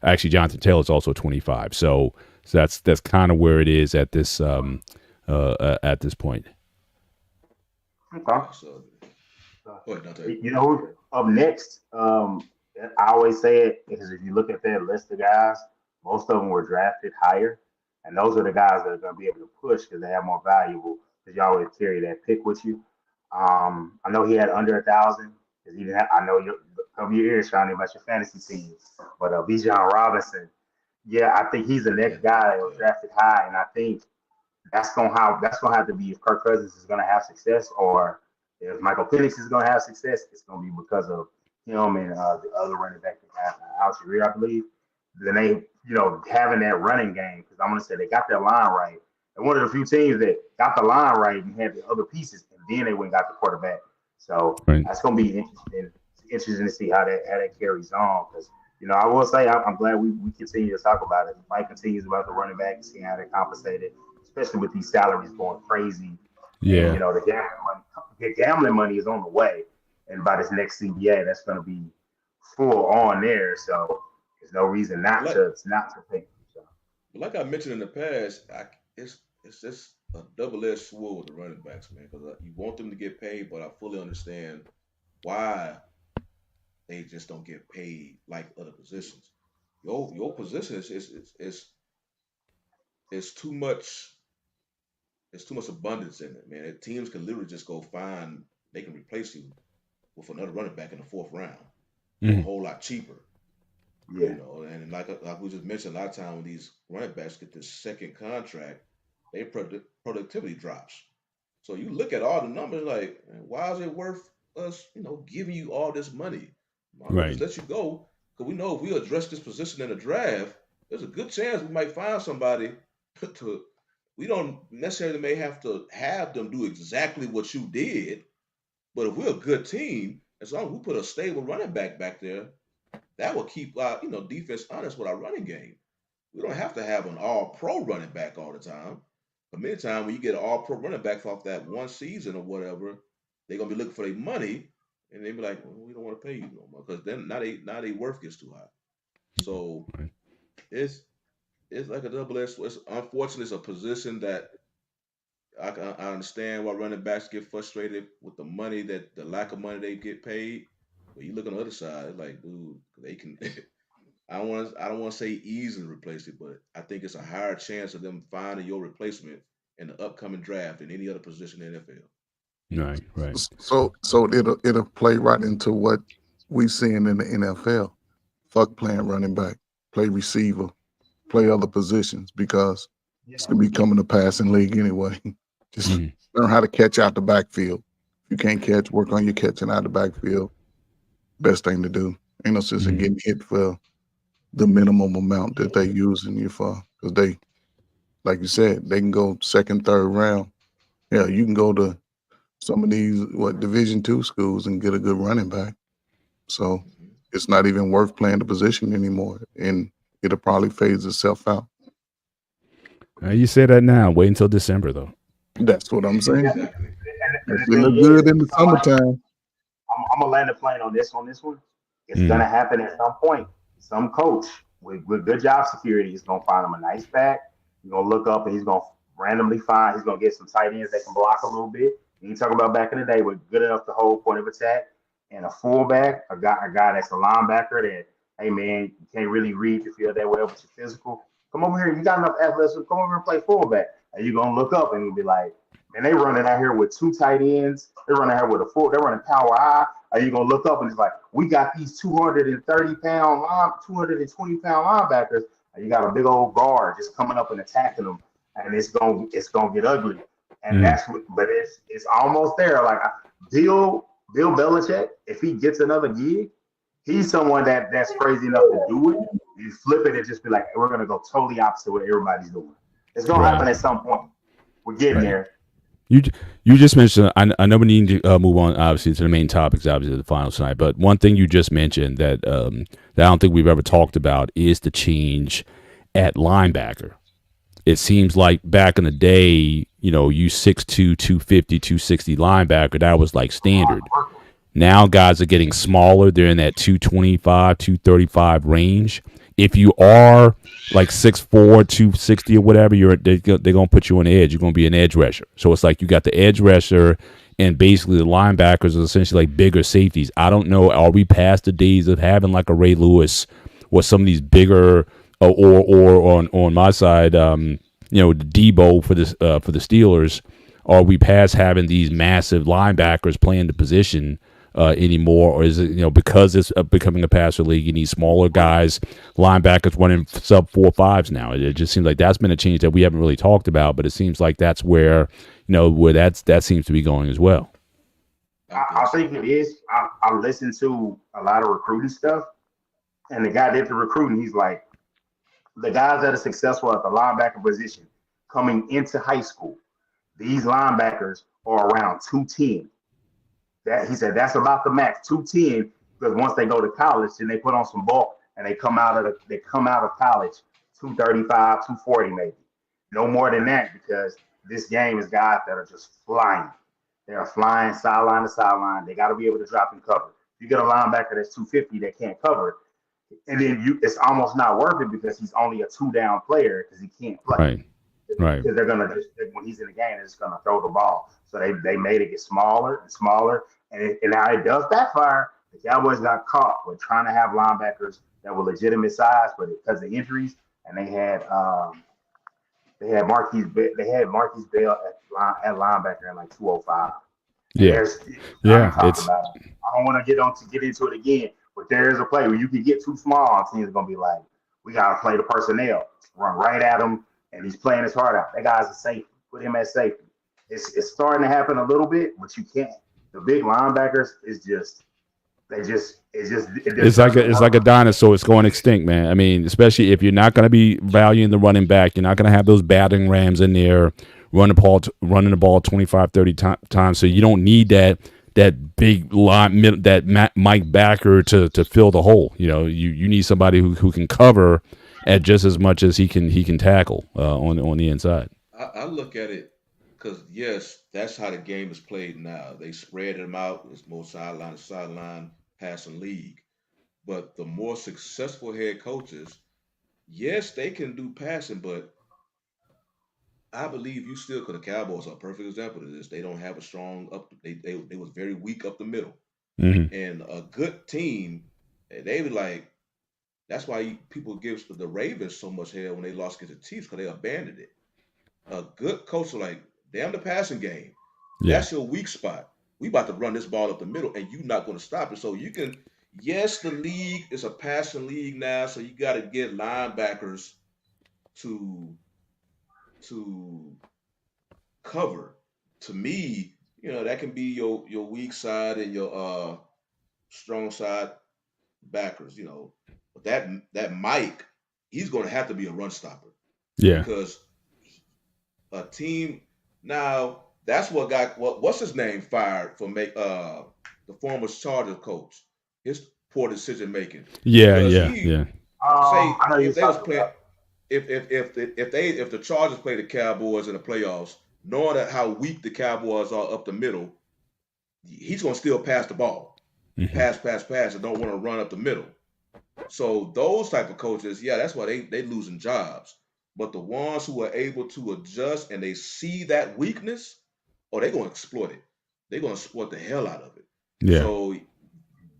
actually Jonathan Taylor is also 25. So that's kind of where it is at this point. Okay. Up next, I always say it because if you look at that list of guys, most of them were drafted higher, and those are the guys that are going to be able to push because they have more valuable. Because you always carry that pick with you. I know he had under 1,000 because he didn't have, I know you cover your ears, Shawnee, about your fantasy teams. But Bijan Robinson, yeah, I think he's the Yeah, next guy that was yeah. drafted high, and I think that's gonna have to be if Kirk Cousins is gonna have success, or if Michael Penix is gonna have success, it's gonna be because of him and the other running back, Al Sharir, I believe. Then they, having that running game, because I'm gonna say they got their line right. They're one of the few teams that got the line right and had the other pieces, and then they went and got the quarterback. So Right. that's gonna be interesting to see how that carries on. Because I will say I'm glad we continue to talk about it. Mike continues about the running back and seeing how they compensated, especially with these salaries going crazy. And Yeah. the gambling money is on the way, and by this next CBA, that's going to be full on there. So there's no reason not Like to pay. So, like I mentioned in the past, it's just a double-edged sword with the running backs, man. Because you want them to get paid, but I fully understand why they just don't get paid like other positions. Your position is too much. There's too much abundance in it, man. Teams can literally just go find they can replace you with another running back in the fourth round for a Mhm. whole lot cheaper. yeah, And like we just mentioned, a lot of time when these running backs get this second contract, their productivity drops. So you look at all the numbers, like, why is it worth us, giving you all this money? Might as well just Right. let you go, because we know if we address this position in the draft, there's a good chance we might find somebody to. We don't necessarily may have to have them do exactly what you did, but if we're a good team, as long as we put a stable running back there, that will keep our defense honest with our running game. We don't have to have an all pro running back all the time. But many times when you get an all pro running back off that one season or whatever, they're gonna be looking for their money and they be like, well, we don't want to pay you no more because then now they worth gets too high. So Right. it's it's like a double edged. It's unfortunately it's a position that I understand why running backs get frustrated with the lack of money they get paid. But you look on the other side, it's like, dude, they can. I don't want to say easily replace it, but I think it's a higher chance of them finding your replacement in the upcoming draft than any other position in the NFL. Right. Right. So it'll play right into what we seeing in the NFL. Fuck playing running back, play receiver, play other positions because yeah, it's gonna be coming a passing league anyway. Just Mhm. learn how to catch out the backfield. If you can't catch, work on your catching out the backfield. Best thing to do. Ain't no sense in Mhm. getting hit for the minimum amount that they using you for. Because they, like you said, they can go second, third round. Yeah, you can go to some of these Division II schools and get a good running back. So Hmm. it's not even worth playing the position anymore, and it'll probably phase itself out. You say that now. Wait until December, though. That's what I'm saying. Exactly. If and they the look thing good is, in the summertime, I'm gonna land the plane on this one. It's Mm. gonna happen at some point. Some coach with good job security is gonna find him a nice back. He's gonna look up and he's gonna randomly find. He's gonna get some tight ends that can block a little bit. You talk about back in the day, with good enough to hold point of attack, and a fullback, a guy that's a linebacker that, hey man, you can't really read the field that well, but you're physical. Come over here. You got enough athleticism. Come over and play fullback. And you're gonna look up and you'll be like, man, they running out here with two tight ends. They're running out here with a full. They're running power I. Are you gonna look up and it's like, we got these 230-pound, 220-pound linebackers, and you got a big old guard just coming up and attacking them, and it's gonna get ugly. And Mm. but it's almost there. Like Bill Belichick, if he gets another gig, he's someone that's crazy enough to do it. You flip it and just be like, we're gonna go totally opposite what everybody's doing. It's gonna Right. happen at some point. We're getting Right. there. You just mentioned. I know we need to move on, obviously, to the main topics, obviously, the finals tonight. But one thing you just mentioned that I don't think we've ever talked about is the change at linebacker. It seems like back in the day, you 6'2", 250, 260 linebacker, that was like standard. Now guys are getting smaller. They're in that 225, 235 range. If you are like 6'4", 260 or whatever, they're going to put you on the edge. You're going to be an edge rusher. So it's like you got the edge rusher, and basically the linebackers are essentially like bigger safeties. I don't know. Are we past the days of having like a Ray Lewis or some of these bigger or on my side, the Debo for the Steelers? are we past having these massive linebackers playing the position anymore, or is it because it's becoming a passer league, you need smaller guys, linebackers running sub 4.5s now? It just seems like that's been a change that we haven't really talked about, but it seems like that's where that seems to be going as well. I think it is. I listen to a lot of recruiting stuff, and the guy did the recruiting. He's like, the guys that are successful at the linebacker position coming into high school, these linebackers are around 210. That he said that's about the max, 210. Because once they go to college, then they put on some bulk and they come out of college 235, 240 maybe. No more than that, because this game is guys that are just flying. They are flying sideline to sideline. They got to be able to drop and cover. If you get a linebacker that's 250 that can't cover, and then it's almost not worth it because he's only a 2-down player because he can't play. Right. Because they're gonna just, when he's in the game, they're just gonna throw the ball. So they made it get smaller and smaller, and now it does backfire. The Cowboys got caught with trying to have linebackers that were legitimate size, but because of injuries, and they had Marquise Bell at linebacker at like 205. Yeah. I don't want to get into it again, but there is a play where you can get too small, and teams are gonna be like, we gotta play the personnel, run right at him, and he's playing his heart out. That guy's a safety. Put him at safety. It's starting to happen a little bit, but you can't. The big linebackers it's like a dinosaur. It's going extinct, man. I mean, especially if you're not going to be valuing the running back, you're not going to have those battering rams in there running the ball 25, 30 times. So you don't need that big line, that Mike backer to fill the hole. You need somebody who can cover at just as much as he can tackle on the inside. I look at it because, yes, that's how the game is played now. They spread them out. It's more sideline to sideline passing league. But the more successful head coaches, yes, they can do passing, but I believe you still, because the Cowboys are a perfect example of this. They don't have a strong they was very weak up the middle. Mm-hmm. And a good team, they were like, that's why people give the Ravens so much hell when they lost against the Chiefs, because they abandoned it. A good coach are like, damn the passing game. Yeah. That's your weak spot. We about to run this ball up the middle, and you're not going to stop it. So you can, yes, the league is a passing league now, so you got to get linebackers to cover. To me, that can be your weak side and your strong side backers. But that Mike, he's going to have to be a run stopper. Yeah. Because a team now, that's what got what's his name fired for the former Chargers coach. His poor decision making. Yeah. Say if they was playing, if the Chargers play the Cowboys in the playoffs, knowing how weak the Cowboys are up the middle, he's gonna still pass the ball, pass, and don't want to run up the middle. So those type of coaches, yeah, that's why they losing jobs. But the ones who are able to adjust and they see that weakness, they're going to exploit it. They're going to exploit the hell out of it. Yeah. So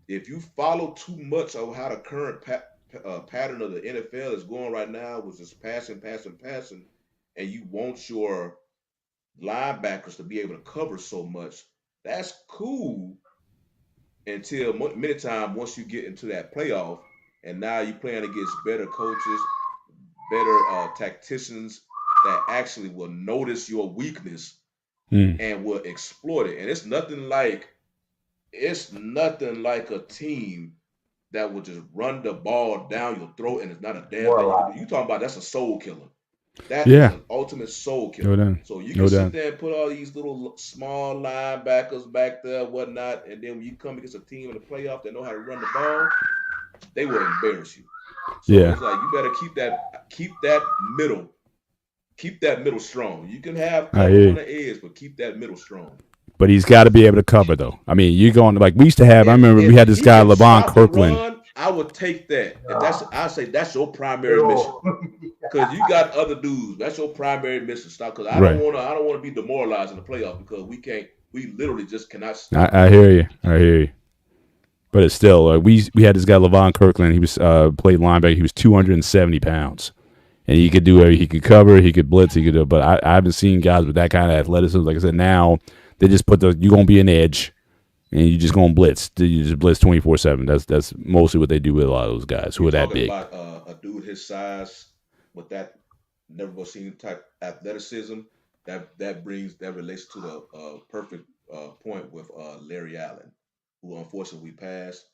if you follow too much of how the current pattern of the NFL is going right now, which is passing, and you want your linebackers to be able to cover so much, that's cool until many times once you get into that playoff, and now you're playing against better coaches, better tacticians that actually will notice your weakness and will exploit it. And it's nothing like a team that will just run the ball down your throat and it's not a damn thing. You talking about that's a soul killer. That is an ultimate soul killer. So you can sit there and put all these little small linebackers back there, whatnot, and then when you come against a team in the playoff that know how to run the ball, they will embarrass you. So it's like you better keep that middle strong. You can have cover on the edge, but keep that middle strong. But he's got to be able to cover, though. I mean, you're going like we used to have. I remember we had this guy LeVon Kirkland. I would take that. I say that's your primary mission, because you got other dudes. That's your primary mission. Stop, because I don't want to be demoralized in the playoffs because we can't. We literally just cannot stop. I hear you. But it's still we had this guy LeVon Kirkland. He was played linebacker. He was 270 pounds, and he could do it. He could cover, he could blitz, he could do it. But I haven't seen guys with that kind of athleticism. Like I said, now they just put you're gonna be an edge, and you're just gonna blitz. You just blitz 24/7. That's mostly what they do with a lot of those guys who You're are that talking big. about a dude his size with that never seen type athleticism. That relates to the perfect point with Larry Allen, who unfortunately passed,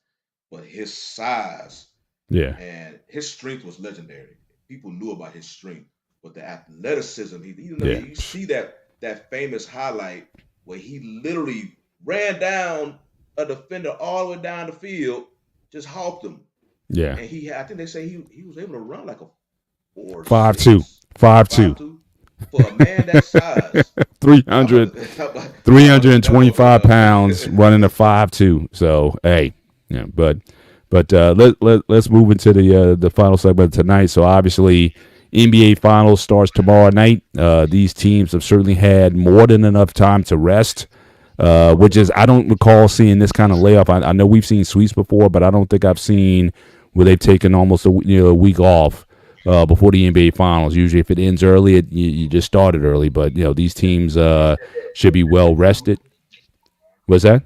but his size Yeah, and his strength was legendary. People knew about his strength, but the athleticism, yeah, you see that famous highlight where he literally ran down a defender all the way down the field, just hawked him, yeah. and I think they say he was able to run like a four 5'2", six, 5'2", 5'2", for a man that size. How about 300, how about them numbers, 325 pounds, running a 5'2". So hey, yeah, but let's move into the final segment tonight. So obviously, NBA Finals starts tomorrow night. These teams have certainly had more than enough time to rest. Which is I don't recall seeing this kind of layoff. I know we've seen sweeps before, but I don't think I've seen where they've taken almost a week off before the NBA Finals. Usually, if it ends early, you just started early. But these teams should be well rested. What's that?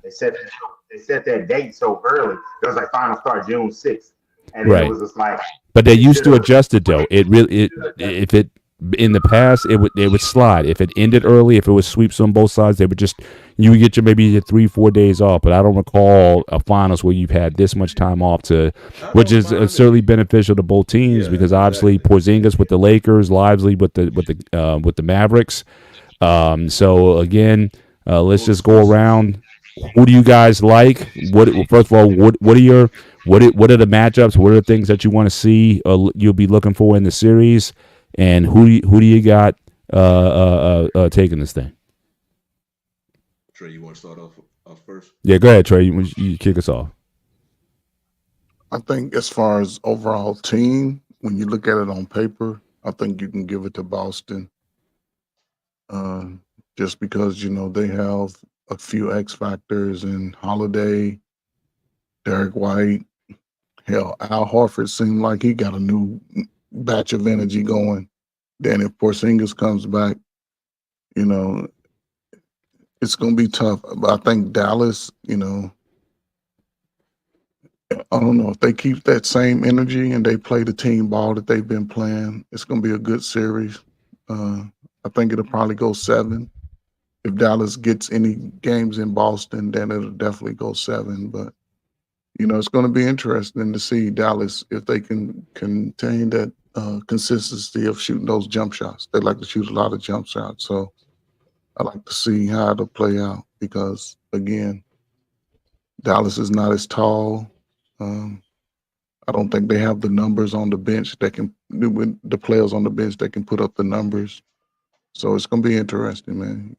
They set that date so early. It was like final start June 6th, and then it Right. was just like But they they used should to have. adjust it though. It really if it in the past it would slide. If it ended early, if it was sweeps on both sides, they would just you would get maybe your 3-4 days off. But I don't recall a finals where you've had this much time off I which don't is mind it. certainly beneficial to both teams Yeah, because obviously exactly. Porzingis with the Lakers, Lively with the Mavericks. So again, let's Full just go discussions. around. Who do you guys like? What first of all, what are your what are the matchups? What are the things that you want to see? You'll be looking for in the series, and who do you got taking this thing? Trey, you want to start off first? Yeah, go ahead, Trey. You kick us off. I think as far as overall team, when you look at it on paper, I think you can give it to Boston. Uh, just because they have a few X factors in Holiday, Derek White. Hell, Al Horford seemed like he got a new batch of energy going. Then if Porzingis comes back, you know, it's going to be tough. But I think Dallas, I don't know if they keep that same energy and they play the team ball that they've been playing. It's going to be a good series. I think it'll probably go 7. If Dallas gets any games in Boston, then it'll definitely go 7. But it's going to be interesting to see Dallas if they can contain that consistency of shooting those jump shots. They like to shoot a lot of jump shots, so I like to see how it'll play out because again, Dallas is not as tall. Um, I don't think they have the numbers on the bench that can the players on the bench that can put up the numbers. So it's going to be interesting, man.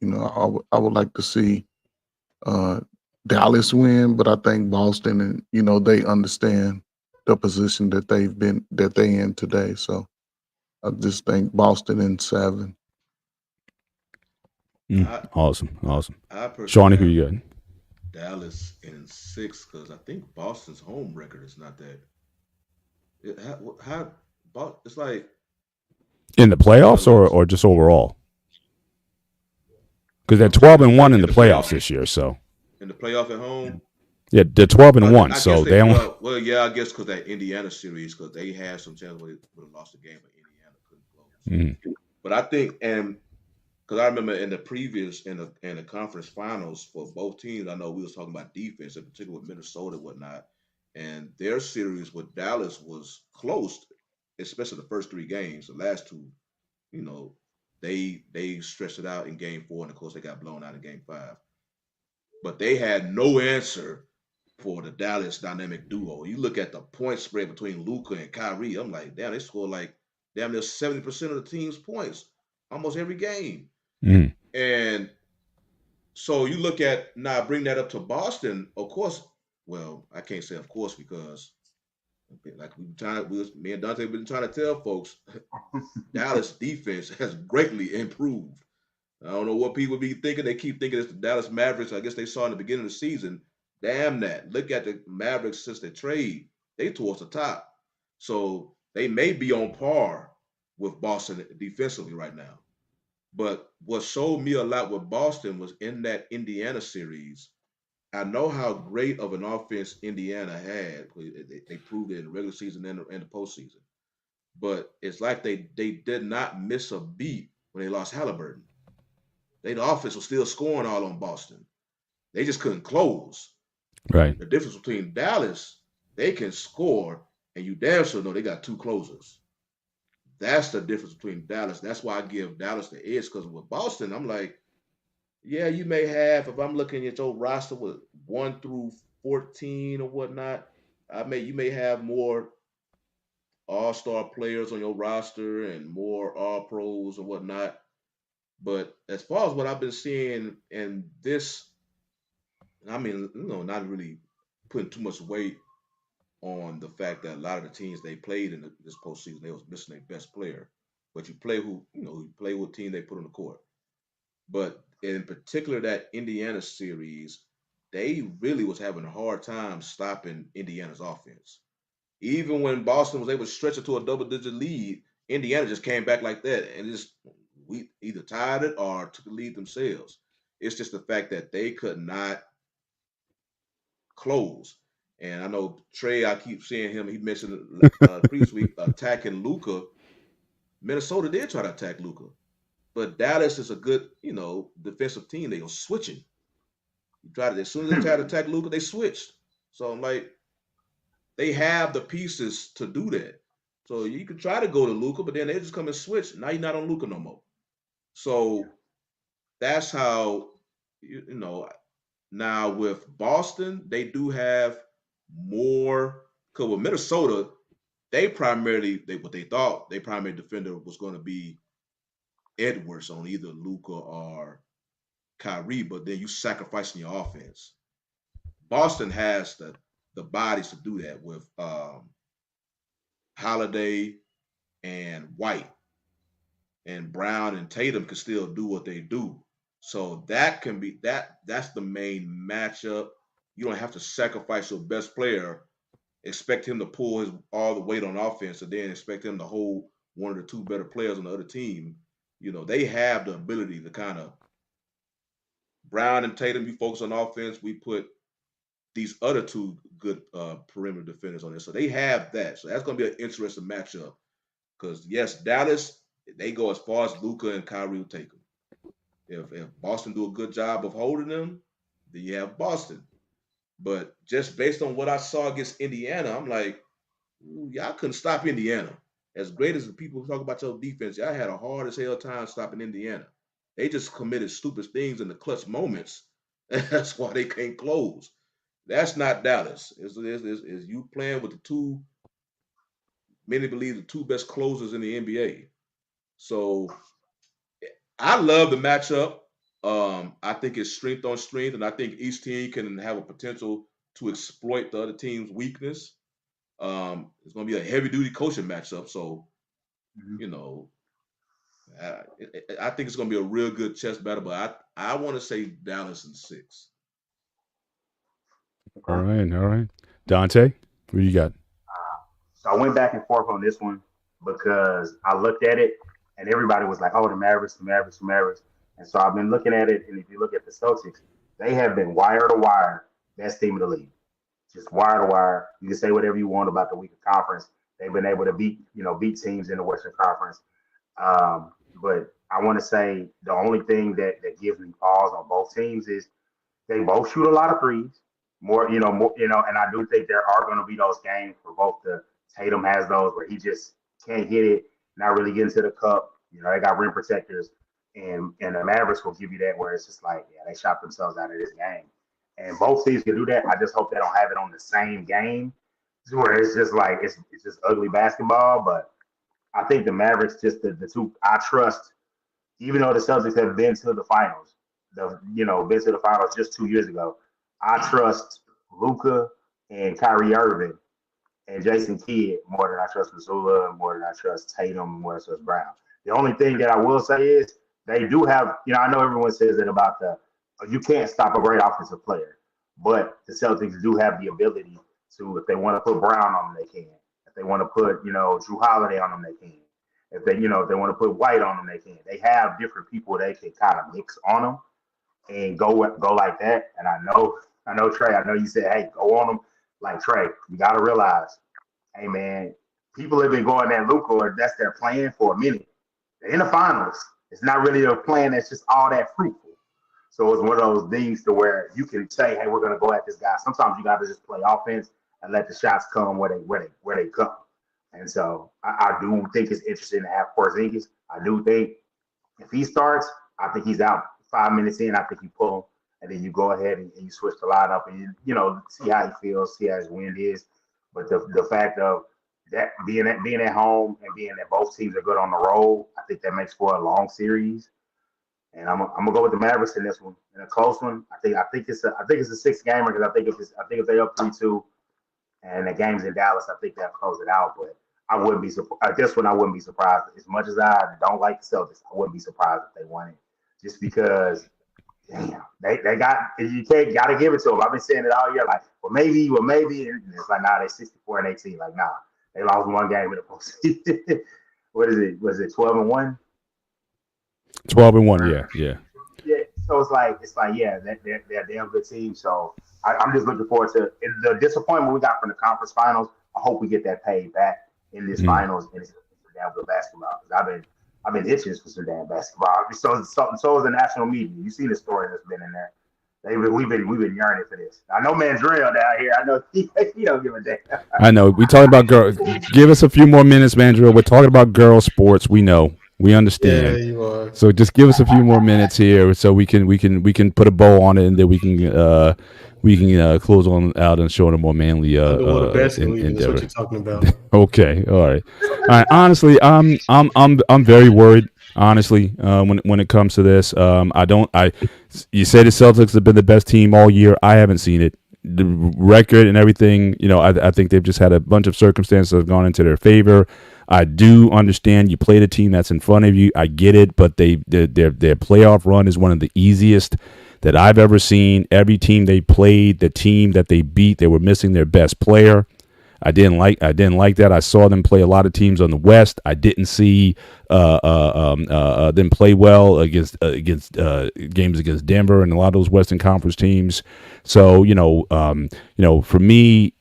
I would like to see uh, Dallas win, but I think Boston and they understand the position that they in today. So I just think Boston in 7. I Awesome. I personally Shawnee, who have you got? Dallas in 6 because I think Boston's home record is not that. It's like In the they playoffs lost or just overall? Because they're I'm saying 12-1 in in the the playoffs playoff this year. So in the playoff at home. yeah, they're 12 and Well, one. I guess So they they don't. yeah, I guess because that Indiana series because they had some chance where they would have lost the game, but Indiana couldn't close. Mhm. But I think and because I remember in the previous in the conference finals for both teams, I know we was talking about defense, in particular with Minnesota and whatnot, and their series with Dallas was close, especially the first 3 games. The last 2, you know, they stretched it out in game 4, and of course they got blown out in game 5. But they had no answer for the Dallas dynamic duo. You look at the point spread between Luca and Kyrie, I'm like, damn, they score like damn near 70% of the team's points almost every game. Mhm. And so you look at now bring that up to Boston, of course. Well, I can't say of course because like me and Dante have been trying to tell folks, Dallas defense has greatly improved. I don't know what people be thinking. They keep thinking it's the Dallas Mavericks. I guess they saw in the beginning of the season. Damn that. Look at the Mavericks since they trade. They towards the top. So they may be on par with Boston defensively right now. But what showed me a lot with Boston was in that Indiana series. I know how great of an offense Indiana had. They proved it in the regular season and the postseason. But it's like they did not miss a beat when they lost Halliburton. The offense was still scoring all on Boston. They just couldn't close. Right. The difference between Dallas, they can score, and you damn sure know they got two closers. That's the difference between Dallas. That's why I give Dallas the edge, because with Boston, I'm like, yeah, you may have, if I'm looking at your roster with 1 through 14 or whatnot, you may have more all-star players on your roster and more all-pros or whatnot. But as far as what I've been seeing in this, I mean, not really putting too much weight on the fact that a lot of the teams they played in this postseason, they was missing their best player. But you play you play with team they put on the court. But in particular, that Indiana series, they really was having a hard time stopping Indiana's offense. Even when Boston was able to stretch it to a double-digit lead, Indiana just came back like that and just we either tied it or took the lead themselves. It's just the fact that they could not close. And I know Trey, I keep seeing him. He mentioned previous week attacking Luka. Minnesota did try to attack Luka, but Dallas is a good, defensive team. They go switching. As soon as they tried to attack Luka, they switched. So I'm like, they have the pieces to do that. So you could try to go to Luka, but then they just come and switch. Now you're not on Luka no more. So that's how, now with Boston, they do have more. Because with Minnesota, they primarily defender was going to be Edwards on either Luka or Kyrie, but then you sacrificing your offense. Boston has the bodies to do that with Holiday and White, and Brown and Tatum can still do what they do. So that's the main matchup. You don't have to sacrifice your best player, expect him to pull all the weight on offense, and then expect him to hold one of the two better players on the other team. They have the ability to kind of Brown and Tatum, you focus on offense. We put these other two good perimeter defenders on there. So they have that. So that's going to be an interesting matchup. Because, yes, Dallas, they go as far as Luka and Kyrie will take them. If Boston do a good job of holding them, then you have Boston. But just based on what I saw against Indiana, I'm like, y'all couldn't stop Indiana. As great as the people talk about your defense, y'all had a hard as hell time stopping Indiana. They just committed stupid things in the clutch moments. That's why they can't close. That's not Dallas. Is you playing with the two, many believe the two best closers in the NBA. So I love the matchup. I think it's strength on strength, and I think each team can have a potential to exploit the other team's weakness. It's going to be a heavy-duty coaching matchup. So, I think it's going to be a real good chess battle, but I want to say Dallas in 6. All right. Dante, what do you got? So I went back and forth on this one because I looked at it and everybody was like, oh, the Mavericks. And so I've been looking at it, and if you look at the Celtics, they have been wire to wire best team of the league. Just wire to wire. You can say whatever you want about the weaker conference. They've been able to beat teams in the Western Conference. But I want to say the only thing that gives me pause on both teams is they both shoot a lot of threes. More, and I do think there are going to be those games for both. The Tatum has those where he just can't hit it, not really getting to the cup. They got rim protectors, and the Mavericks will give you that where it's just like, yeah, they shot themselves out of this game. And both teams can do that. I just hope they don't have it on the same game, where it's just like it's just ugly basketball. But I think the Mavericks, just the two I trust, even though the Celtics have been to the finals, been to the finals just 2 years ago. I trust Luka and Kyrie Irving and Jason Kidd more than I trust Missoula, more than I trust Tatum, more than I trust Brown. The only thing that I will say is they do have, I know everyone says it about you can't stop a great offensive player, but the Celtics do have the ability to, if they want to put Brown on them, they can. If they want to put, Drew Holiday on them, they can. If they, if they want to put white on them, they can. They have different people they can kind of mix on them and go like that. And I know Trey. I know you said, hey, go on them like Trey. You got to realize, hey man, people have been going that Luka or that's their plan for a minute. They're in the finals. It's not really a plan that's just all that fruitful. So it's one of those things to where you can say, hey, we're gonna go at this guy. Sometimes you got to just play offense and let the shots come where they come. And so I do think it's interesting to have Porzingis. I do think if he starts, I think he's out 5 minutes in. I think you pull him, and then you go ahead and you switch the lineup and see how he feels, see how his wind is. But the fact of that being at home and being that both teams are good on the road, I think that makes for a long series. And I'm gonna go with the Mavericks in this one, in a close one. I think it's a 6-gamer because I think if they up 3-2 and the game's in Dallas, I think they'll close it out. But I wouldn't be surprised. This one I wouldn't be surprised. As much as I don't like the Celtics, I wouldn't be surprised if they won it. Just because, damn, they gotta give it to them. I've been saying it all year, like, well maybe, and it's like, nah, they 64-18. Like, nah, they lost one game in the postseason. What is it? Was it 12-1? 12-1, yeah. So it's like, yeah, they're a damn good team. So I'm just looking forward to the disappointment we got from the conference finals. I hope we get that paid back in this finals and it's damn good basketball. Because I've been itching for some damn basketball. So is the national media. You see the story that's been in there. We've been yearning for this. I know Mandrill down here. I know he don't give a damn. I know. We talking about girls. Give us a few more minutes, Mandrill. We're talking about girl sports. We know. We understand. Yeah, you are. So just give us a few more minutes here, so we can put a bow on it, and then we can close on out and show a more manly That's what endeavor. you're talking about. Okay, all right. Honestly, I'm very worried. Honestly, when it comes to this, you say the Celtics have been the best team all year. I haven't seen it. The record and everything, I think they've just had a bunch of circumstances that have gone into their favor. I do understand you played a team that's in front of you. I get it, but their playoff run is one of the easiest that I've ever seen. Every team they played, the team that they beat, they were missing their best player. I didn't like that. I saw them play a lot of teams on the West. I didn't see them play well against games against Denver and a lot of those Western Conference teams. So for me,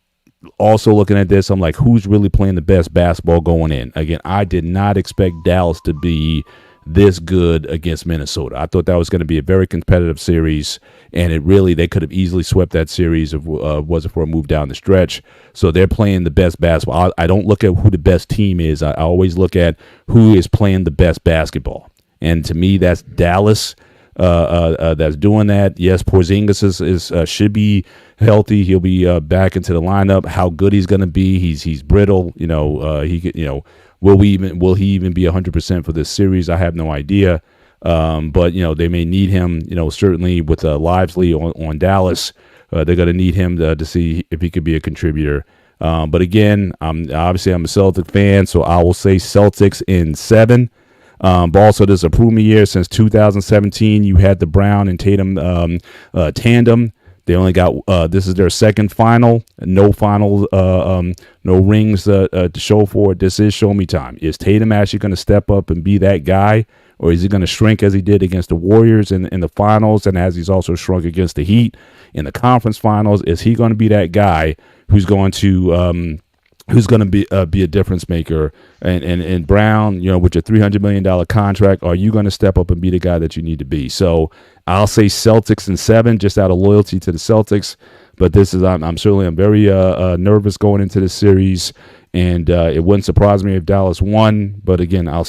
also looking at this, I'm like, who's really playing the best basketball going in? Again, I did not expect Dallas to be this good against Minnesota. I thought that was going to be a very competitive series, and they could have easily swept that series if wasn't for a move down the stretch. So they're playing the best basketball. I don't look at who the best team is. I always look at who is playing the best basketball, and to me, that's Dallas. That's doing that. Yes, Porzingis should be healthy. He'll be back into the lineup. How good he's going to be? He's brittle. Will he even be 100% for this series? I have no idea. But they may need him. Certainly with Lively on Dallas, they're going to need him to see if he could be a contributor. But again, I'm a Celtic fan, so I will say Celtics in 7. But also, this is a proven year since 2017. You had the Brown and Tatum tandem. They only got this is their second final. No final, no rings to show for it. This is show me time. Is Tatum actually going to step up and be that guy, or is he going to shrink as he did against the Warriors in the finals, and as he's also shrunk against the Heat in the conference finals? Is he going to be that guy who's going to be a difference maker? And Brown, with your $300 million contract, are you going to step up and be the guy that you need to be? So I'll say Celtics in 7, just out of loyalty to the Celtics. But I'm very nervous going into this series, and it wouldn't surprise me if Dallas won. But again, I'll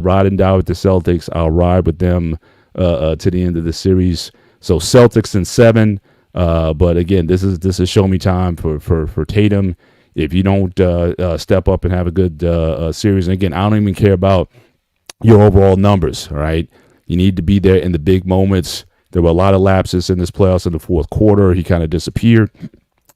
ride and die with the Celtics. I'll ride with them to the end of the series. So Celtics in 7. But again, this is show me time for Tatum. If you don't step up and have a good series, and again, I don't even care about your overall numbers. All right, you need to be there in the big moments. There were a lot of lapses in this playoffs in the fourth quarter. He kind of disappeared.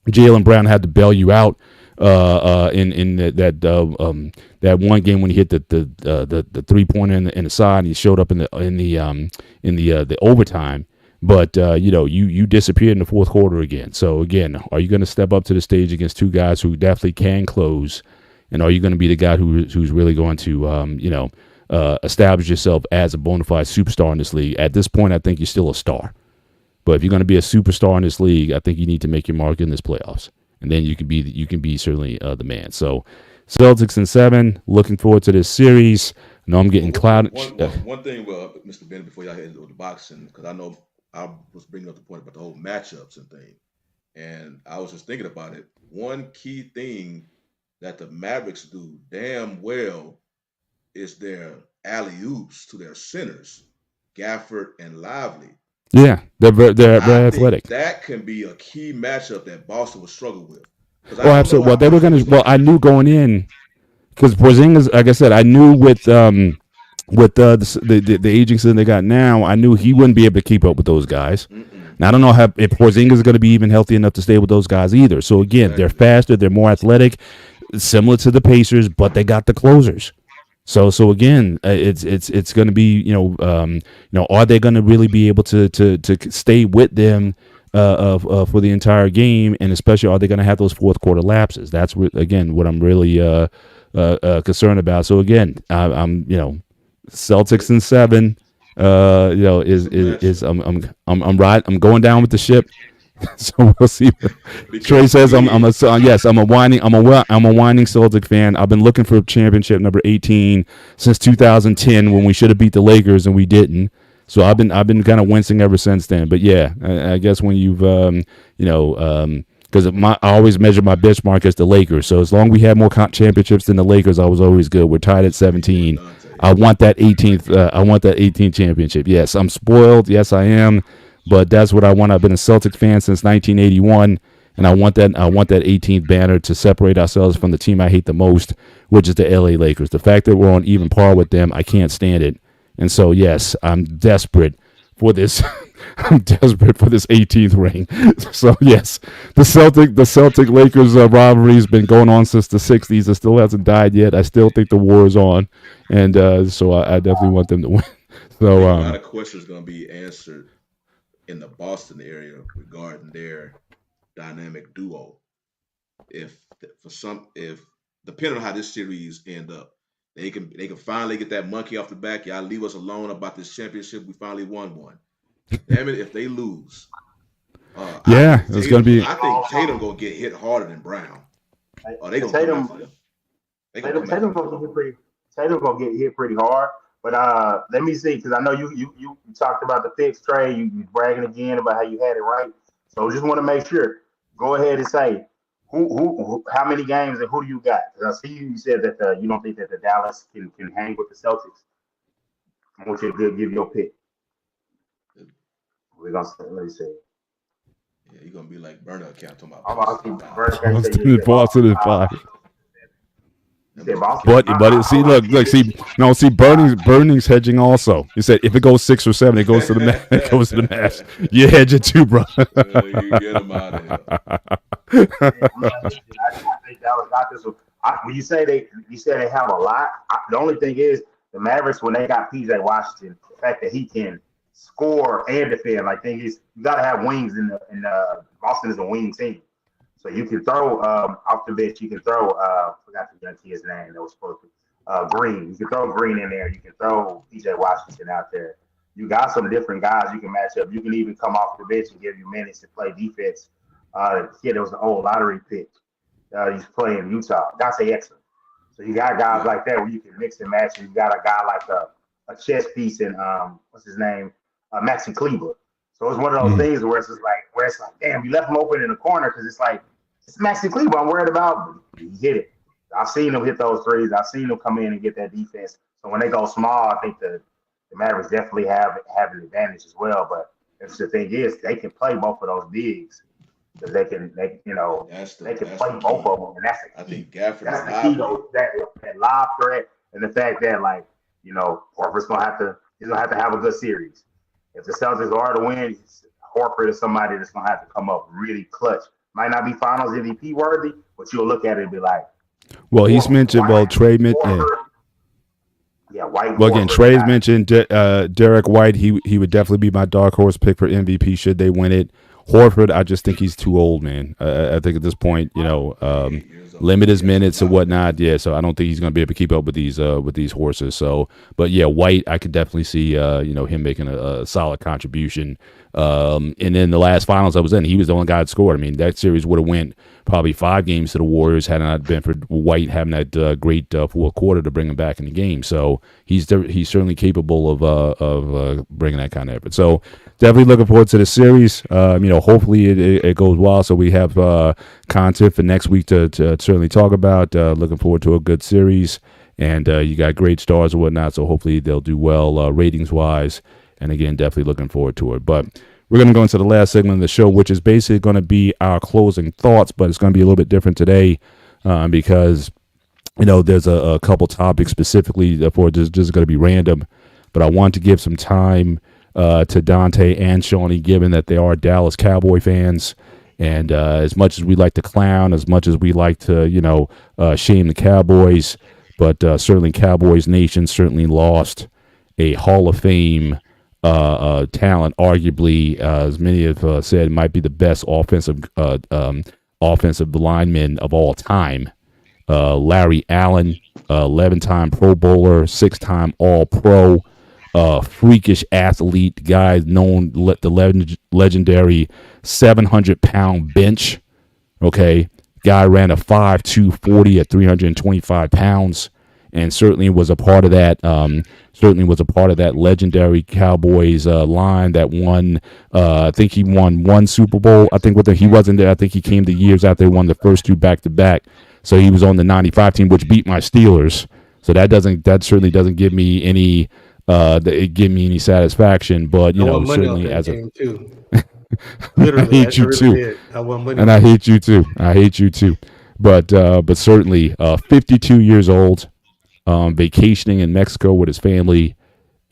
Jaylen Brown had to bail you out in that one game when he hit the 3-pointer in the side, and he showed up in the overtime. But, you disappeared in the fourth quarter again. So, again, are you going to step up to the stage against two guys who definitely can close And are you going to be the guy who's really going to, establish yourself as a bona fide superstar in this league? At this point, I think you're still a star. But if you're going to be a superstar in this league, I think you need to make your mark in this playoffs. And then you can be certainly the man. So Celtics in 7, looking forward to this series. I know I'm getting clouded. One thing, Mr. Ben, before y'all head into the boxing, because I know I was bringing up the point about the whole matchups and thing. And I was just thinking about it. One key thing that the Mavericks do damn well is their alley-oops to their centers, Gafford and Lively. Yeah, they're very athletic. That can be a key matchup that Boston would struggle with. Oh, absolutely. Well, they were going to. Well, I knew going in because Porzingis, like I said, I knew with the aging system they got now, I knew he wouldn't be able to keep up with those guys. Now, I don't know if Porzingis is going to be even healthy enough to stay with those guys either. So again, they're faster, they're more athletic, similar to the Pacers, but they got the closers. So again, it's going to be are they going to really be able to stay with them for the entire game, and especially are they going to have those fourth quarter lapses? That's what I'm really concerned about. So again, I'm Celtics in 7. I'm going down with the ship. So we'll see. Trey says I'm a whining Celtic fan. I've been looking for championship number 18 since 2010 when we should have beat the Lakers and we didn't. So I've been kind of wincing ever since then. But yeah, I guess when you've because I always measure my benchmark as the Lakers. So as long as we have more championships than the Lakers, I was always good. We're tied at 17. I want that 18th. I want that 18th championship. Yes, I'm spoiled. Yes, I am. But that's what I want. I've been a Celtics fan since 1981, and I want that 18th banner to separate ourselves from the team I hate the most, which is the LA Lakers. The fact that we're on even par with them, I can't stand it. And so, yes, I'm desperate for this. I'm desperate for this 18th ring. So, yes, the Celtic Lakers rivalry has been going on since the 60s. It still hasn't died yet. I still think the war is on, and so I definitely want them to win. So, a lot of questions going to be answered in the Boston area regarding their dynamic duo. If depending on how this series end up, they can finally get that monkey off the back. Y'all leave us alone about this championship. We finally won one. Damn it, if they lose, it's gonna be. I think Tatum gonna get hit harder than Brown. Tatum gonna get hit pretty hard. But let me see, because I know you talked about the picks, Trey. You bragging again about how you had it right. So just want to make sure. Go ahead and say who how many games and who do you got? Because I see you said that you don't think that the Dallas can hang with the Celtics. I want you to give your pick. We're gonna say, let me see. Yeah, you're gonna be like burner account talking about Boston in 5. But see, Burning's hedging also. He said if it goes 6 or 7, it goes to the match. It goes to the match. You hedge it too, bro. You get him out of here. I think that was not this one. When you say they have a lot, the only thing is the Mavericks when they got PJ Washington, the fact that he can score and defend. Like thing is, you got to have wings in Boston is a wing team. So you can throw off the bench. You can throw forgot the young kid's name that was supposed to Green. You can throw Green in there. You can throw PJ Washington out there. You got some different guys you can match up. You can even come off the bench and give you minutes to play defense. Kid, there was an old lottery pick. He's playing in Utah. Dante Exum. So you got guys like that where you can mix and match. And you got a guy like a chess piece in what's his name, Maxi Kleber. So it's one of those things where it's like, damn, you left him open in the corner because it's like. It's Maxi Kleber I'm worried about. He hit it. I've seen him hit those threes. I've seen him come in and get that defense. So when they go small, I think the Mavericks definitely have an advantage as well. But the thing is, they can play both of those bigs because they can play both of them, and that's the key. I think Gafford that's the key though. That lob threat and the fact that Horford's gonna have to have a good series. If the Celtics are to win, Horford is somebody that's gonna have to come up really clutch. Might not be Finals MVP worthy, but you'll look at it and be like, well, he's mentioned. Well, Trey mentioned. Yeah, White. Well, again, Trey's mentioned Derek White. He would definitely be my dark horse pick for MVP should they win it. Horford, I just think he's too old, man. I think at this point, 38 years old. limit his He got some minutes and knowledge. whatnot. Yeah, so I don't think he's going to be able to keep up with these horses. So, but yeah, White, I could definitely see him making a solid contribution. And then the last finals I was in, he was the only guy that scored. I mean, that series would have went probably 5 games to the Warriors had it not been for White having that great fourth quarter to bring him back in the game. So he's certainly capable of bringing that kind of effort. So definitely looking forward to the series. Hopefully it goes well, so we have content for next week to certainly talk about. Looking forward to a good series, and you got great stars and whatnot, so hopefully they'll do well ratings wise. And again, definitely looking forward to it. But we're going to go into the last segment of the show, which is basically going to be our closing thoughts, but it's going to be a little bit different today because there's a couple topics specifically for just going to be random. But I want to give some time to Dante and Shawnee, given that they are Dallas Cowboy fans. And as much as we like to clown, as much as we like to, shame the Cowboys, but certainly Cowboys Nation certainly lost a Hall of Fame talent, arguably, as many have said, might be the best offensive lineman of all time. Larry Allen, 11-time Pro Bowler, 6-time All Pro, freakish athlete, guy known the legendary 700-pound bench. Okay, guy ran a 5.2 40 at 325 pounds, and certainly was a part of that. Certainly was a part of that legendary Cowboys line that won. I think he won one Super Bowl. I think he wasn't there. I think he came the years after they won the first two back to back. So he was on the '95 team, which beat my Steelers. So that certainly doesn't give me any satisfaction. But I won money off certainly that as a game too. I Literally, hate I you really too, did. I won money and off I that. hate you too. I hate you too. But certainly 52 years old, vacationing in Mexico with his family,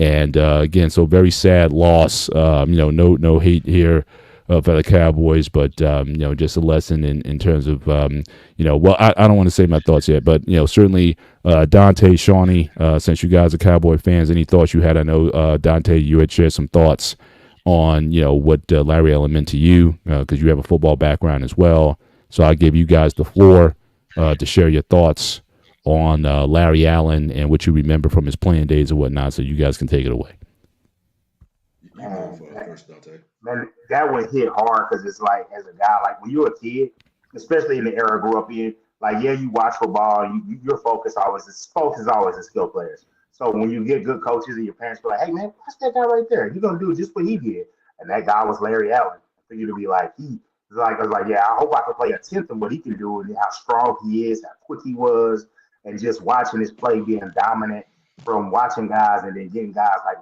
and again, so very sad loss. No hate here for the Cowboys, but just a lesson in terms of well, I don't want to say my thoughts yet, but certainly Dante, Shawnee, since you guys are Cowboy fans, any thoughts you had? I know Dante, you had shared some thoughts on what Larry Allen meant to you because you have a football background as well. So I give you guys the floor to share your thoughts on Larry Allen and what you remember from his playing days and whatnot. So you guys can take it away. You can go Man, first, Dante. man, that one hit hard because it's like as a guy, like when you're a kid, especially in the era I grew up in, like yeah, you watch football, your focus is always the skill players. So when you get good coaches and your parents be like, hey man, watch that guy right there, you're gonna do just what he did, and that guy was Larry Allen. For you to be like I was like, yeah, I hope I can play a tenth of what he can do and how strong he is, how quick he was, and just watching his play being dominant from watching guys and then getting guys like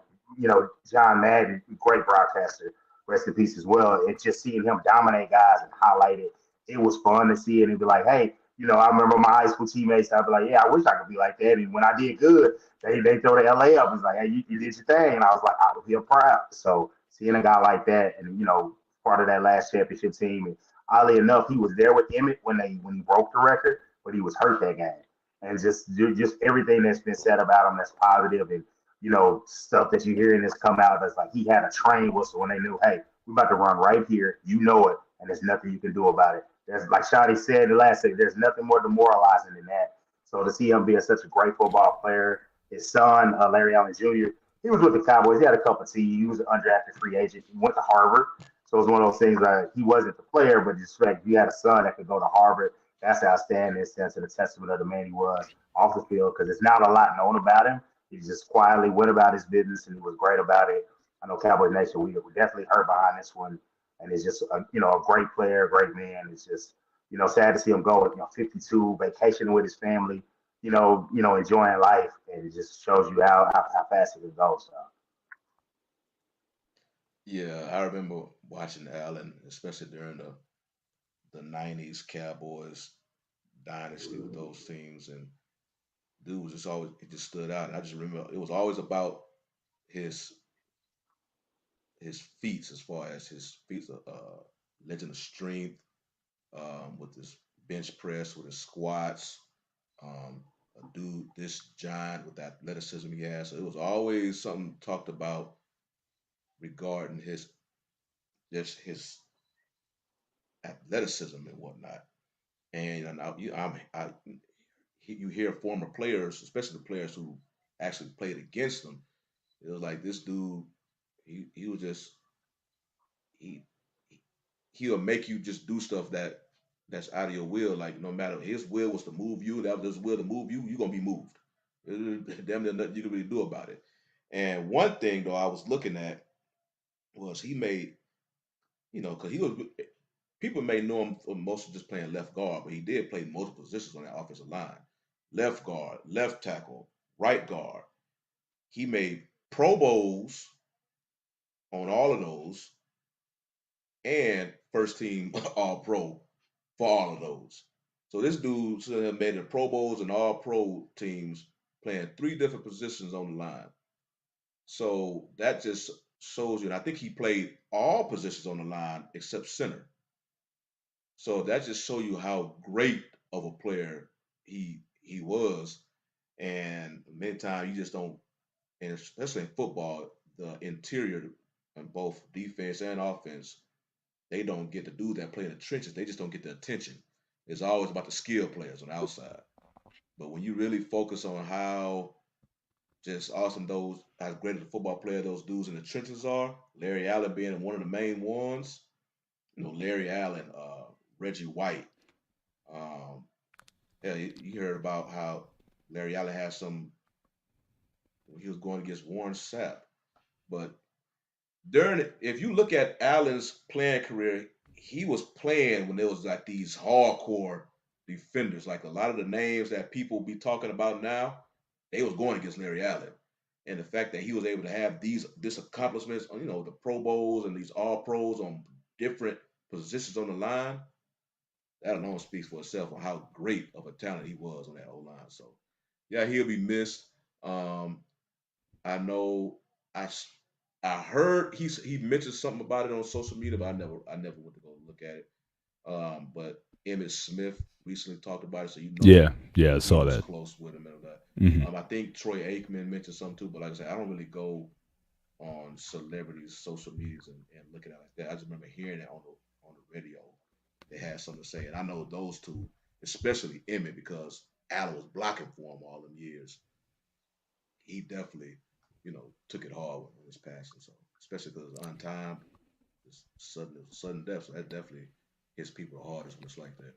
John Madden, great broadcaster, rest in peace as well. And just seeing him dominate guys and highlight it, it was fun to see it and be like, hey, I remember my high school teammates. I'd be like, yeah, I wish I could be like that. And when I did good, they throw the LA up. It's like, hey, you did your thing, and I was like, I would feel proud. So seeing a guy like that, and part of that last championship team, and oddly enough, he was there with Emmett when he broke the record, but he was hurt that game. And just everything that's been said about him that's positive and stuff that you hear in this come out that's like he had a train whistle when they knew, hey, we're about to run right here. You know it, and there's nothing you can do about it. There's like Shotty said in the last thing, there's nothing more demoralizing than that. So to see him being such a great football player, his son, Larry Allen Jr., he was with the Cowboys. He had a couple of teams. He was an undrafted free agent. He went to Harvard. So it was one of those things that he wasn't the player, but just like you had a son that could go to Harvard. That's outstanding sense of the testament of the man he was off the field because there's not a lot known about him. He just quietly went about his business and he was great about it. I know Cowboy Nation, we definitely hurt behind this one. And it's just, a great player, great man. It's just, sad to see him go at, 52, vacationing with his family, enjoying life. And it just shows you how fast it can go. So, Yeah, I remember watching Allen, especially during the '90s Cowboys dynasty with those teams, and dude was just always it just stood out. And I just remember it was always about his his feats as far as his feats of legend of strength, with his bench press, with his squats, a dude this giant with that athleticism he has. So it was always something talked about regarding his just his athleticism and whatnot. And you hear former players, especially the players who actually played against them. It was like this dude, he was just he he'll make you just do stuff that's out of your will. Like no matter his will was to move you, that was his will to move you, you're gonna be moved. There's damn near nothing you can really do about it. And one thing though I was looking at was he made, because he was people may know him for most of just playing left guard, but he did play multiple positions on that offensive line. Left guard, left tackle, right guard. He made Pro Bowls on all of those and first team all pro for all of those. So this dude should have made the Pro Bowls and all pro teams playing three different positions on the line. So that just shows you, and I think he played all positions on the line except center. So that just show you how great of a player he was. And many times you just don't, and especially in football, the interior in both defense and offense, they don't get to do that, play in the trenches. They just don't get the attention. It's always about the skill players on the outside. But when you really focus on how just awesome how great of a football player those dudes in the trenches are, Larry Allen being one of the main ones, Larry Allen, Reggie White. Um, yeah, you heard about how Larry Allen had when he was going against Warren Sapp. But if you look at Allen's playing career, he was playing when there was like these hardcore defenders. Like a lot of the names that people be talking about now, they was going against Larry Allen. And the fact that he was able to have this accomplishments, the Pro Bowls and these All Pros on different positions on the line, that alone speaks for itself on how great of a talent he was on that O line. So, yeah, he'll be missed. I know I heard he mentioned something about it on social media, but I never went to go look at it. But Emmitt Smith recently talked about it, so yeah, I saw was that. close with him and all that. Mhm. I think Troy Aikman mentioned something too, but like I said, I don't really go on celebrities' social medias and look at it like that. I just remember hearing it on the radio. They had something to say, and I know those two, especially Emmett, because Allen was blocking for him all them years. He definitely, took it hard when his passing. So especially because it was untimed, it's sudden death. So that definitely hits people the hardest when it's like that.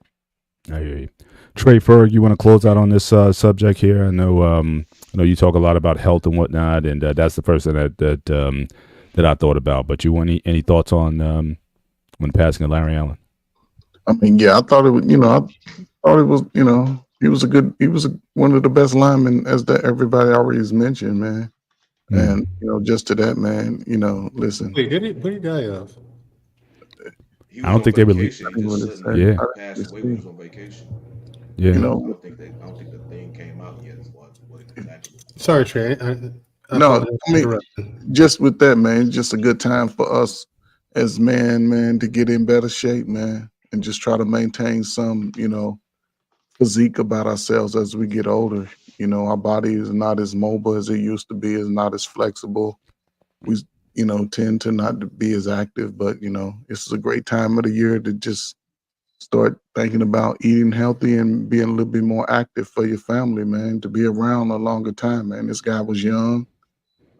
I hear you. Trey Ferg, you want to close out on this subject here? I know you talk a lot about health and whatnot, and that's the first thing that I thought about. But you want any thoughts on when passing of Larry Allen? I mean, yeah, I thought it was, I thought it was, he was one of the best linemen, as that everybody already has mentioned, man. And just to that, man, listen. Wait, what did he die of? I don't think they really. Yeah, passed away when he was on vacation. Yeah, I don't think the thing came out yet. Sorry, Trey. No, I mean, just with that, man, just a good time for us as man, to get in better shape, man, and just try to maintain some, physique about ourselves as we get older. Our body is not as mobile as it used to be, is not as flexible. We, tend to not be as active, but, this is a great time of the year to just start thinking about eating healthy and being a little bit more active for your family, man, to be around a longer time, man. This guy was young.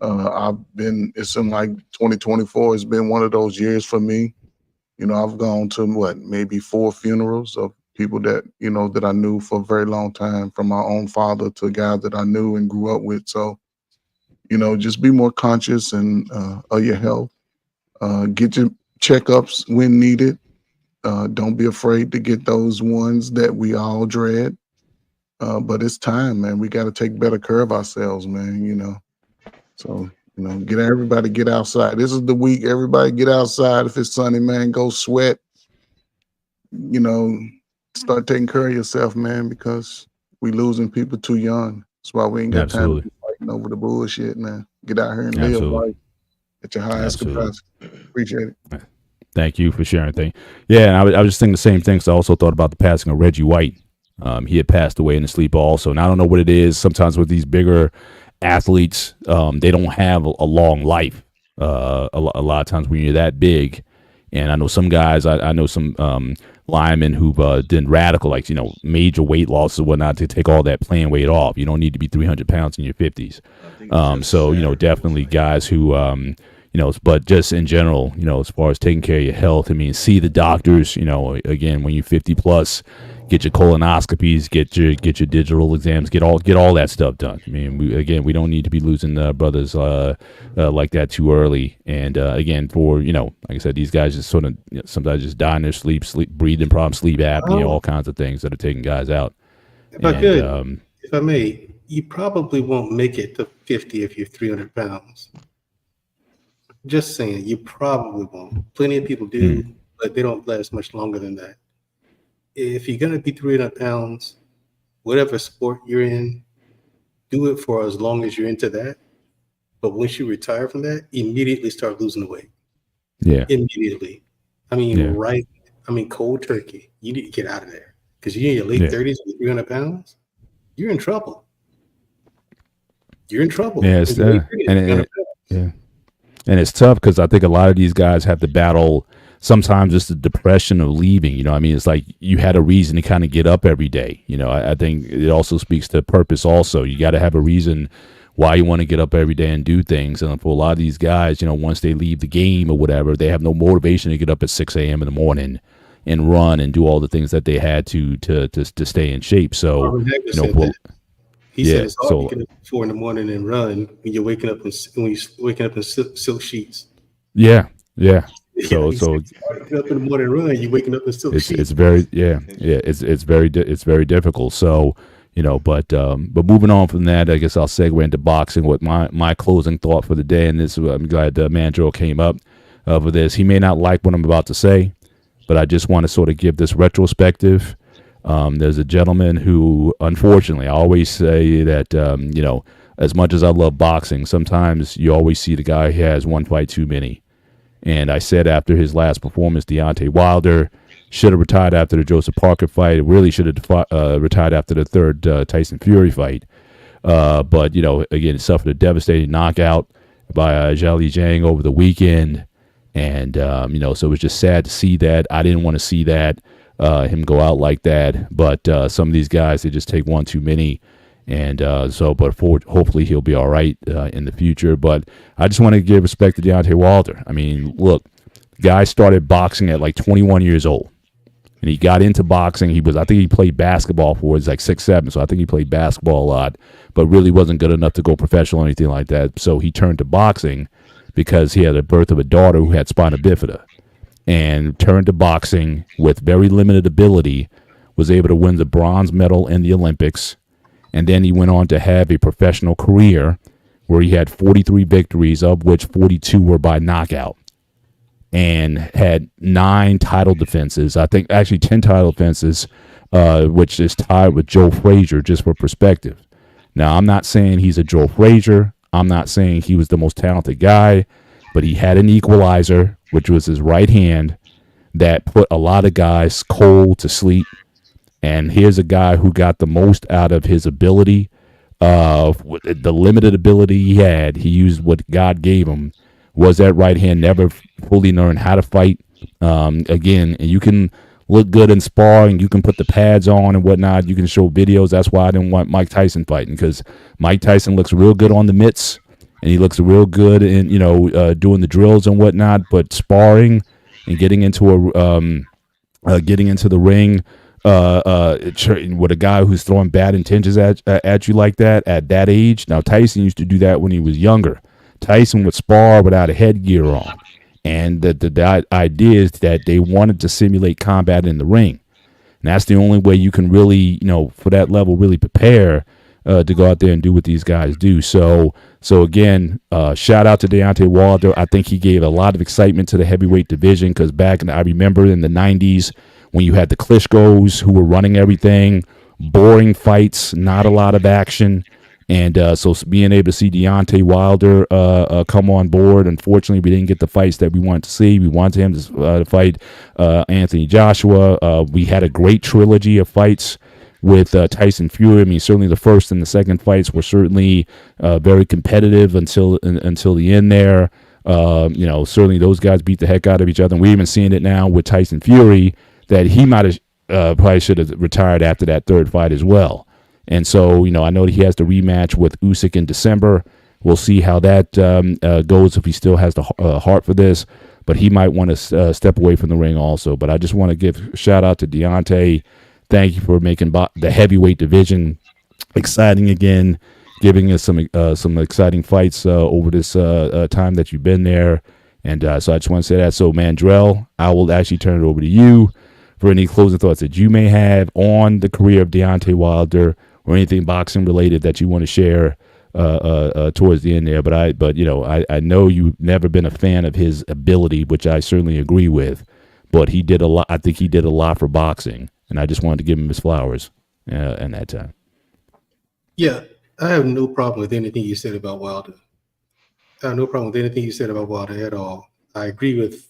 It seemed like 2024 has been one of those years for me. I've gone to maybe 4 funerals of people that, that I knew for a very long time, from my own father to guys that I knew and grew up with. So, just be more conscious of your health. Get your checkups when needed. Don't be afraid to get those ones that we all dread. But it's time, man. We got to take better care of ourselves, man, So, everybody get outside. This is the week. Everybody get outside. If it's sunny, man, go sweat. Start taking care of yourself, man, because we losing people too young. That's why we ain't got time to be fighting over the bullshit, man. Get out here and live life at your highest capacity. Appreciate it. Thank you for sharing thing. Yeah, and I was just thinking the same thing. So I also thought about the passing of Reggie White. He had passed away in his sleep also. And I don't know what it is. Sometimes with these bigger athletes, they don't have a long life. A lot of times when you're that big, And I know some guys, I know some linemen who've done radical, like, major weight loss and whatnot to take all that playing weight off. You don't need to be 300 pounds in your 50s. So, definitely guys who, but just in general, as far as taking care of your health, I mean, see the doctors, again, when you're 50 plus, get your colonoscopies, get your digital exams, get all that stuff done. I mean, we don't need to be losing brothers like that too early. And again, for like I said, these guys just sort of sometimes just die in their sleep, breathing problems, sleep apnea, all kinds of things that are taking guys out. If I may, you probably won't make it to 50 if you're 300 pounds. Just saying, you probably won't. Plenty of people do, but they don't last much longer than that. If you're going to be 300 pounds, whatever sport you're in, do it for as long as you're into that. But once you retire from that, immediately start losing the weight. Yeah. Immediately. I mean, cold turkey. You need to get out of there. Because you're in your late 30s with 300 pounds, you're in trouble. You're in trouble. Yeah, and it's tough because I think a lot of these guys have to battle sometimes just the depression of leaving. I mean, it's like you had a reason to kind of get up every day. I think it also speaks to purpose also. You got to have a reason why you want to get up every day and do things. And for a lot of these guys, once they leave the game or whatever, they have no motivation to get up at 6 a.m. in the morning and run and do all the things that they had to stay in shape. So, he said it's hard to get up at 4 a.m. and run when you're waking up in silk sheets. Yeah. So waking up in the morning and run, you're waking up in silk sheets. It's very it's very difficult. So but moving on from that, I guess I'll segue into boxing with my closing thought for the day. And this, I'm glad Mandrill came up for this. He may not like what I'm about to say, but I just want to sort of give this retrospective. There's a gentleman who, unfortunately, I always say that, as much as I love boxing, sometimes you always see the guy who has one fight too many. And I said after his last performance, Deontay Wilder should have retired after the Joseph Parker fight. It really should have retired after the third Tyson Fury fight. But, again, suffered a devastating knockout by Zhao Zhang over the weekend. And, so it was just sad to see that. I didn't want to see that. Him go out like that, but some of these guys, they just take one too many, and hopefully he'll be all right in the future. But I just want to give respect to Deontay Wilder. I mean, look, the guy started boxing at like 21 years old, and he got into boxing. I think he played basketball for he's like 6'7", so I think he played basketball a lot, but really wasn't good enough to go professional or anything like that. So he turned to boxing because he had a birth of a daughter who had spina bifida. And turned to boxing with very limited ability, was able to win the bronze medal in the Olympics, and then he went on to have a professional career where he had 43 victories, of which 42 were by knockout, and had 9 title defenses. I think actually 10 title defenses, which is tied with Joe Frazier, just for perspective. Now, I'm not saying he's a Joe Frazier. I'm not saying he was the most talented guy, but he had an equalizer, which was his right hand, that put a lot of guys cold to sleep. And here's a guy who got the most out of his ability, the limited ability he had. He used what God gave him. Was that right hand, never fully learned how to fight. Again, and you can look good in sparring, you can put the pads on and whatnot, you can show videos. That's why I didn't want Mike Tyson fighting, because Mike Tyson looks real good on the mitts. And he looks real good in, doing the drills and whatnot. But sparring and getting into the ring with a guy who's throwing bad intentions at you like that at that age. Now, Tyson used to do that when he was younger. Tyson would spar without a headgear on. And the idea is that they wanted to simulate combat in the ring. And that's the only way you can really, for that level, really prepare to go out there and do what these guys do. So again, shout out to Deontay Wilder. I think he gave a lot of excitement to the heavyweight division, because I remember in the 90s when you had the Klitschko's who were running everything, boring fights, not a lot of action. And so being able to see Deontay Wilder come on board, unfortunately, we didn't get the fights that we wanted to see. We wanted him to fight Anthony Joshua. We had a great trilogy of fights with Tyson Fury. I mean, certainly the first and the second fights were certainly very competitive until the end there. Certainly those guys beat the heck out of each other. And we're even seeing it now with Tyson Fury that he might have probably should have retired after that third fight as well. And so, I know that he has the rematch with Usyk in December. We'll see how that goes if he still has the heart for this. But he might want to step away from the ring also. But I just want to give a shout out to Deontay. Thank you for making the heavyweight division exciting again, giving us some exciting fights over this time that you've been there. And so I just want to say that. So, Mandrell, I will actually turn it over to you for any closing thoughts that you may have on the career of Deontay Wilder or anything boxing related that you want to share towards the end there. But I know you've never been a fan of his ability, which I certainly agree with. But he did a lot. I think he did a lot for boxing, and I just wanted to give him his flowers in that time. Yeah, I have no problem with anything you said about Wilder. I have no problem with anything you said about Wilder at all. I agree with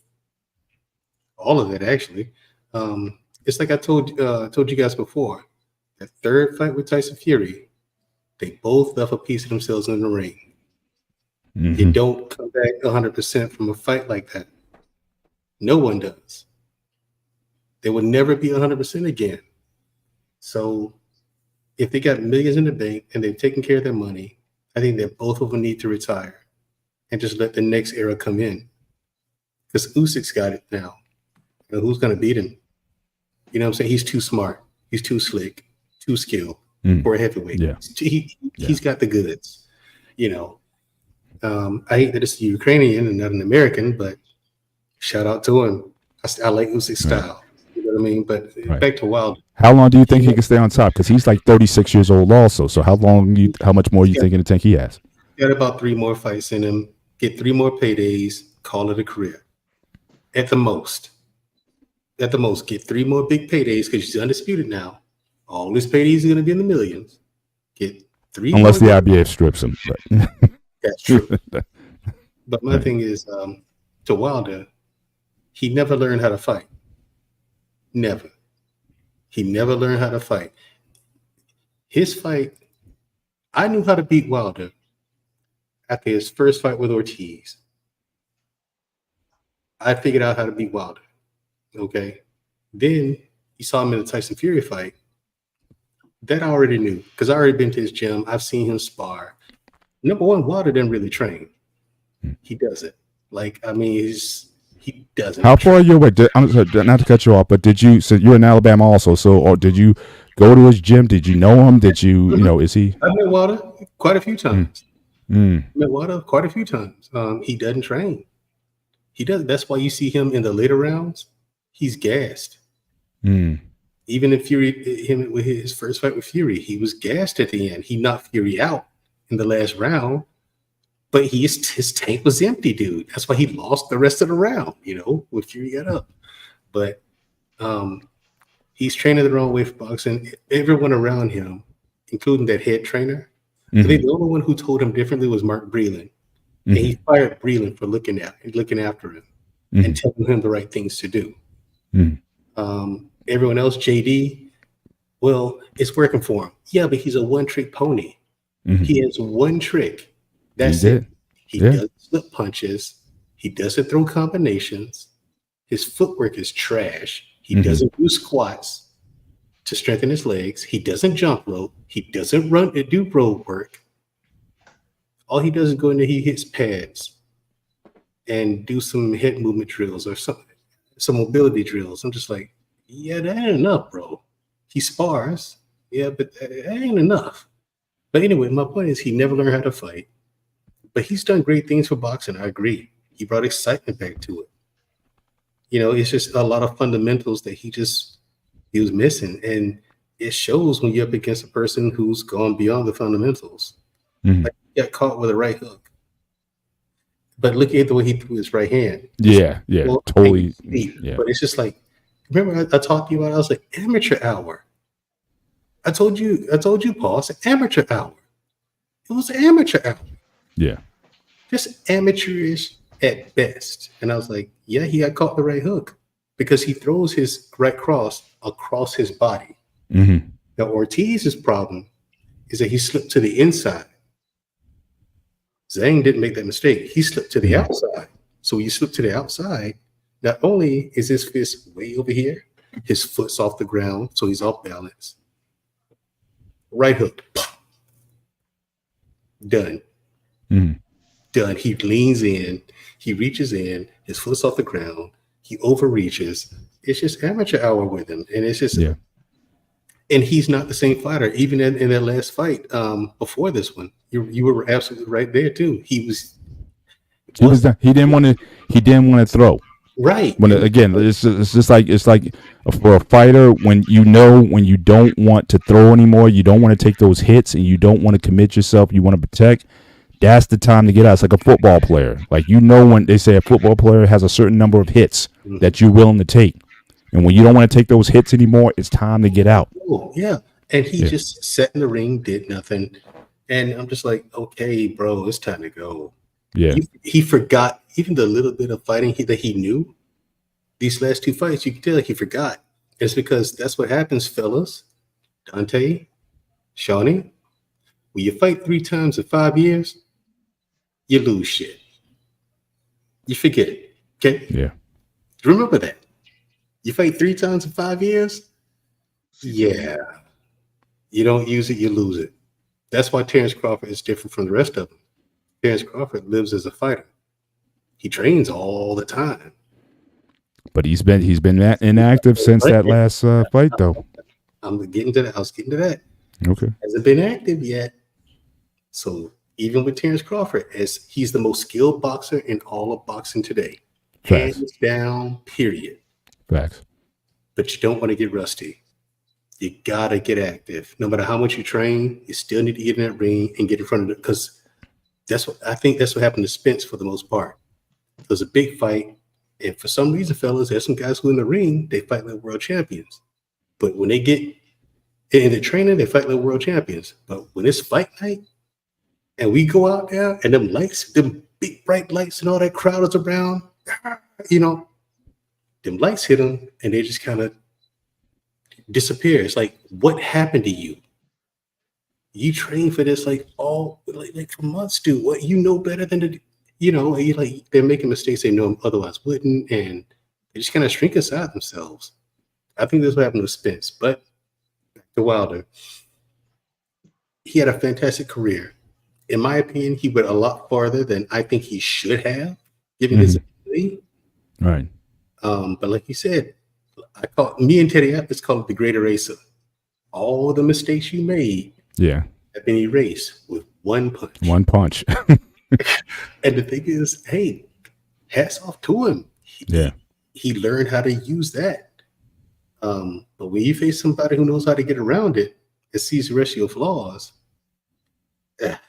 all of it, actually. It's like I told you guys before. That third fight with Tyson Fury, they both left a piece of themselves in the ring. Mm-hmm. You don't come back 100% from a fight like that. No one does. They will never be 100% again. So if they got millions in the bank and they've taken care of their money, I think that both of them need to retire and just let the next era come in. Because Usyk's got it now. Who's going to beat him? You know what I'm saying? He's too smart. He's too slick, too skilled for a heavyweight. Yeah. He's got the goods. I hate that it's a Ukrainian and not an American, but shout out to him. I like Usyk's style. You know what I mean? But back to Wilder. How long do you think he can stay on top? Because he's like 36 years old also. So how much more you think in the tank he has? Got about 3 more fights in him. Get 3 more paydays. Call it a career. At the most, get 3 more big paydays because he's undisputed now. All his paydays are going to be in the millions. Get 3 unless the more IBF strips him. But. That's true. But my thing is, to Wilder, he never learned how to fight. Never. He never learned how to fight. His fight, I knew how to beat Wilder after his first fight with Ortiz. I figured out how to beat Wilder. Okay. Then you saw him in the Tyson Fury fight. That I already knew because I already been to his gym. I've seen him spar. Number one, Wilder didn't really train. He doesn't. He doesn't. How far are you away? I'm sorry, not to cut you off, but so you're in Alabama also. So, or did you go to his gym? Did you know him? Did you, is he? I've met Wilder quite a few times. Met Wilder quite a few times. He doesn't train. He doesn't. That's why you see him in the later rounds. He's gassed. Even in him with his first fight with Fury, he was gassed at the end. He knocked Fury out in the last round, but his tank was empty, dude. That's why he lost the rest of the round, when Fury got up. But he's training the wrong way for boxing. Everyone around him, including that head trainer, I think the only one who told him differently was Mark Breland. And he fired Breland for looking after him and telling him the right things to do. Everyone else, JD, well, it's working for him. Yeah, but he's a one-trick pony. He has one trick. That's it. He doesn't slip punches. He doesn't throw combinations. His footwork is trash. He doesn't do squats to strengthen his legs. He doesn't jump rope. He doesn't do road work. All he does is go in there, he hits pads and do some head movement drills or some mobility drills. I'm just like, yeah, that ain't enough, bro. He spars. Yeah, but that ain't enough. But anyway, my point is he never learned how to fight. But he's done great things for boxing. I agree. He brought excitement back to it. It's just a lot of fundamentals that he was missing. And it shows when you're up against a person who's gone beyond the fundamentals. Like he got caught with a right hook. But look at the way he threw his right hand. Yeah, totally. Yeah. But it's just like, remember I talked to you about, I was like, amateur hour. I told you, Paul, it's an amateur hour. It was an amateur hour. Yeah. Just amateurish at best. And I was like, yeah, he got caught the right hook because he throws his right cross across his body. Now, Ortiz's problem is that he slipped to the inside. Zhang didn't make that mistake. He slipped to the outside. So when you slip to the outside, not only is his fist way over here, his foot's off the ground, so he's off balance. Right hook. Done. Done. He leans in. He reaches in. His foot's off the ground. He overreaches. It's just amateur hour with him. And it's just... Yeah. And he's not the same fighter. Even in that last fight before this one, you were absolutely right there too. He didn't want to throw. Right. When again, it's like for a fighter when you don't want to throw anymore, you don't want to take those hits, and you don't want to commit yourself. You want to protect. That's the time to get out. It's like a football player. Like when they say a football player has a certain number of hits that you're willing to take. And when you don't want to take those hits anymore, it's time to get out. Oh, yeah. And he just sat in the ring, did nothing. And I'm just like, okay, bro, it's time to go. Yeah. He forgot even the little bit of fighting that he knew. These last two fights, you can tell he forgot. And it's because that's what happens, fellas. Dante, Shawnee, when you fight 3 times in 5 years, you lose shit. You forget it. Okay? Yeah. Remember that. You fight 3 times in 5 years? Yeah. You don't use it, you lose it. That's why Terrence Crawford is different from the rest of them. Terrence Crawford lives as a fighter. He trains all the time. But he's been inactive since that last fight, though. I was getting to that. Okay. Hasn't been active yet. So even with Terrence Crawford, as he's the most skilled boxer in all of boxing today. Facts. Hands down, period. Facts. But you don't want to get rusty. You gotta get active. No matter how much you train, you still need to get in that ring and get in front of it. Because that's what happened to Spence for the most part. It was a big fight, and for some reason, fellas, there's some guys who in the ring they fight like world champions. But when they get in the training, they fight like world champions. But when it's fight night, and we go out there, and them big bright lights, and all that crowd is around, them lights hit them, and they just kind of disappear. It's like, what happened to you? You train for this like for months, dude. What you know better than they're making mistakes they know otherwise wouldn't, and they just kind of shrink inside themselves. I think that's what happened with Spence. But back to Wilder, he had a fantastic career. In my opinion, he went a lot farther than I think he should have, given his ability. Right. But like you said, me and Teddy Atlas call it the great eraser. All the mistakes you made have been erased with one punch. One punch. And the thing is, hey, hats off to him. He learned how to use that. But when you face somebody who knows how to get around it and sees the rest of your flaws, but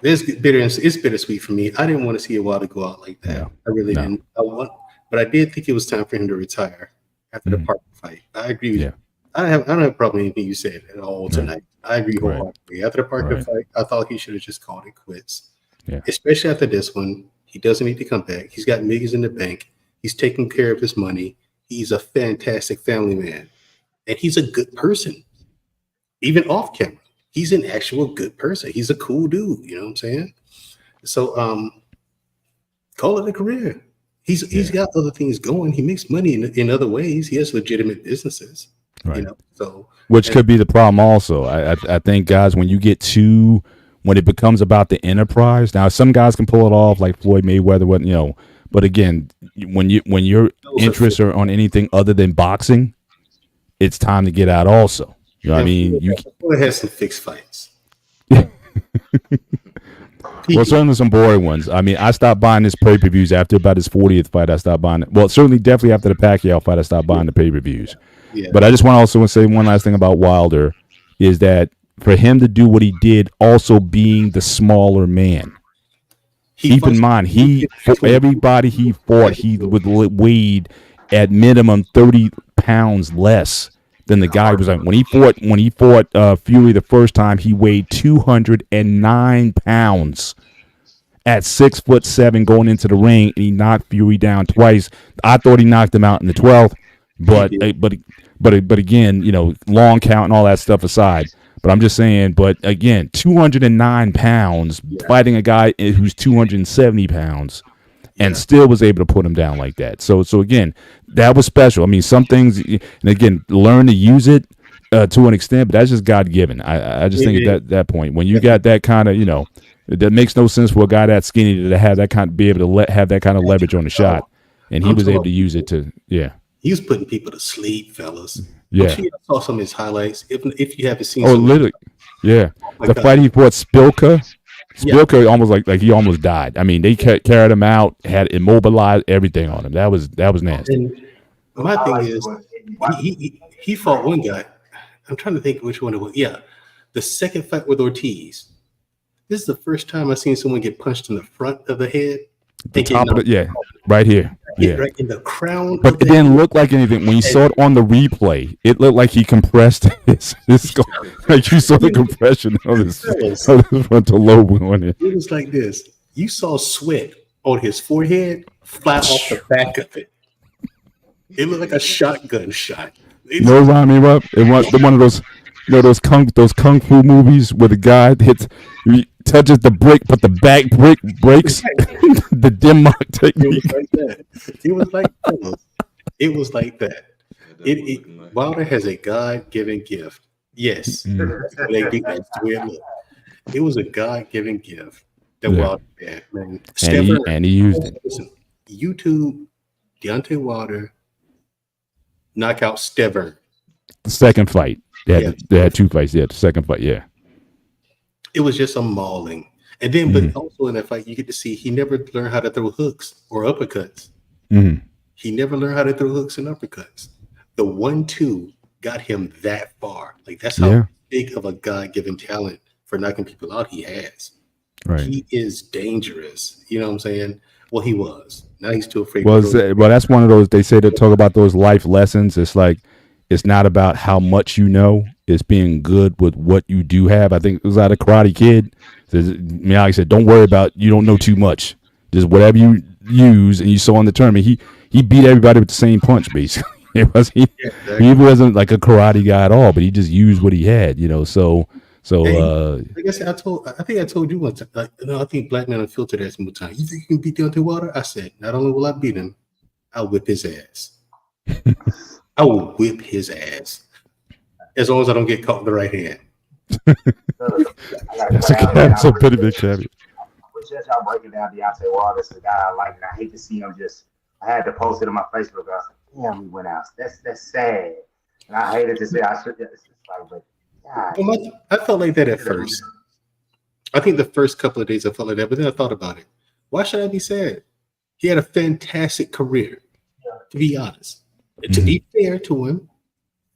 it's bittersweet for me. I didn't want to see Wilder go out like that. I really didn't. But I did think it was time for him to retire after the Parker fight. I agree with you. I don't have a problem with anything you said at all tonight. I agree wholeheartedly. After the Parker fight, I thought he should have just called it quits. Yeah. Especially after this one. He doesn't need to come back. He's got millions in the bank. He's taking care of his money. He's a fantastic family man. And he's a good person. Even off camera. He's an actual good person. He's a cool dude. You know what I'm saying? So call it a career. He's got other things going. He makes money in other ways. He has legitimate businesses. Right. Which could be the problem also. I think, guys, when it becomes about the enterprise, now some guys can pull it off like Floyd Mayweather, but again, when your interests are on anything other than boxing, it's time to get out also. You know what I mean? You have some fixed fights. Well, certainly some boring ones. I mean, I stopped buying his pay-per-views after about his 40th fight. I stopped buying it. Well, definitely after the Pacquiao fight, I stopped buying the pay-per-views. Yeah. But I just want to also say one last thing about Wilder is that for him to do what he did, also being the smaller man. Keep in mind, everybody he fought, he would weighed at minimum 30 pounds less than the guy was like. When he fought Fury the first time, he weighed 209 pounds at 6'7" going into the ring, and he knocked Fury down twice. I thought he knocked him out in the 12th, but again, long count and all that stuff aside. But I'm just saying. But again, 209 pounds fighting a guy who's 270 pounds. And still was able to put him down like that. So again, that was special. I mean, some things, and again, learn to use it to an extent, but that's just God given. I just think at that point, when you got that kind of, that makes no sense for a guy that skinny to have that kind, be able to have that kind of leverage on the shot, and he was able to use it to, He was putting people to sleep, fellas. Yeah, I'm sure you saw some of his highlights. If you haven't seen, literally, the fight he fought Spilka. Spilka almost like he almost died. I mean, they carried him out, had immobilized everything on him. That was nasty. And my thing is, he fought one guy. I'm trying to think which one it was. Yeah, the second fight with Ortiz. This is the first time I've seen someone get punched in the front of the head. The top of right here. Yeah, right in the crown. But it didn't look like anything when you saw it on the replay. It looked like he compressed his skull. Like you saw the compression of his frontal lobe going in. It was like this. You saw sweat on his forehead fly off the back of it. It looked like a shotgun shot. Rhyme me up. It was one of those, those kung fu movies where the guy touches the brick, but the back brick breaks. The Denmark technique. It was like that. It was like that. Wilder has a God-given gift. Yes, that's the way it looked. It was a God-given gift that Wilder had, man. And he used it. Listen, YouTube, Deontay Wilder, knockout Stever. The second fight. They had two fights. Yeah, the second fight. Yeah. It was just a mauling. And then, but also in that fight, you get to see he never learned how to throw hooks or uppercuts. He never learned how to throw hooks and uppercuts. The 1-2 got him that far. Like that's how big of a God-given talent for knocking people out he has. Right. He is dangerous. You know what I'm saying? Well, he was. Now he's too afraid. Well, that's one of those. They say to talk about those life lessons. It's like it's not about how much you know. It's being good with what you do have. I think it was out of Karate Kid. Miyagi said, "Don't worry about you don't know too much. Just whatever you use." And you saw in the tournament, he beat everybody with the same punch. Basically, he wasn't like a karate guy at all, but he just used what he had. So. Like I said, I think I told you once. I think Black Man Unfiltered asked me one time, "You think you can beat Deontay Wilder?" I said, "Not only will I beat him, I'll whip his ass. I will whip his ass." As long as I don't get caught in the right hand. That's a pretty big caveat. Which is y'all breaking down Deontay Wilder. That's the guy I like, and I hate to see him I had to post it on my Facebook. I was like, damn, he went out. That's sad. And I hated to say I should. It's just like, but God. I felt like that at first. I think the first couple of days I felt like that, but then I thought about it. Why should I be sad? He had a fantastic career, to be honest. To be fair to him,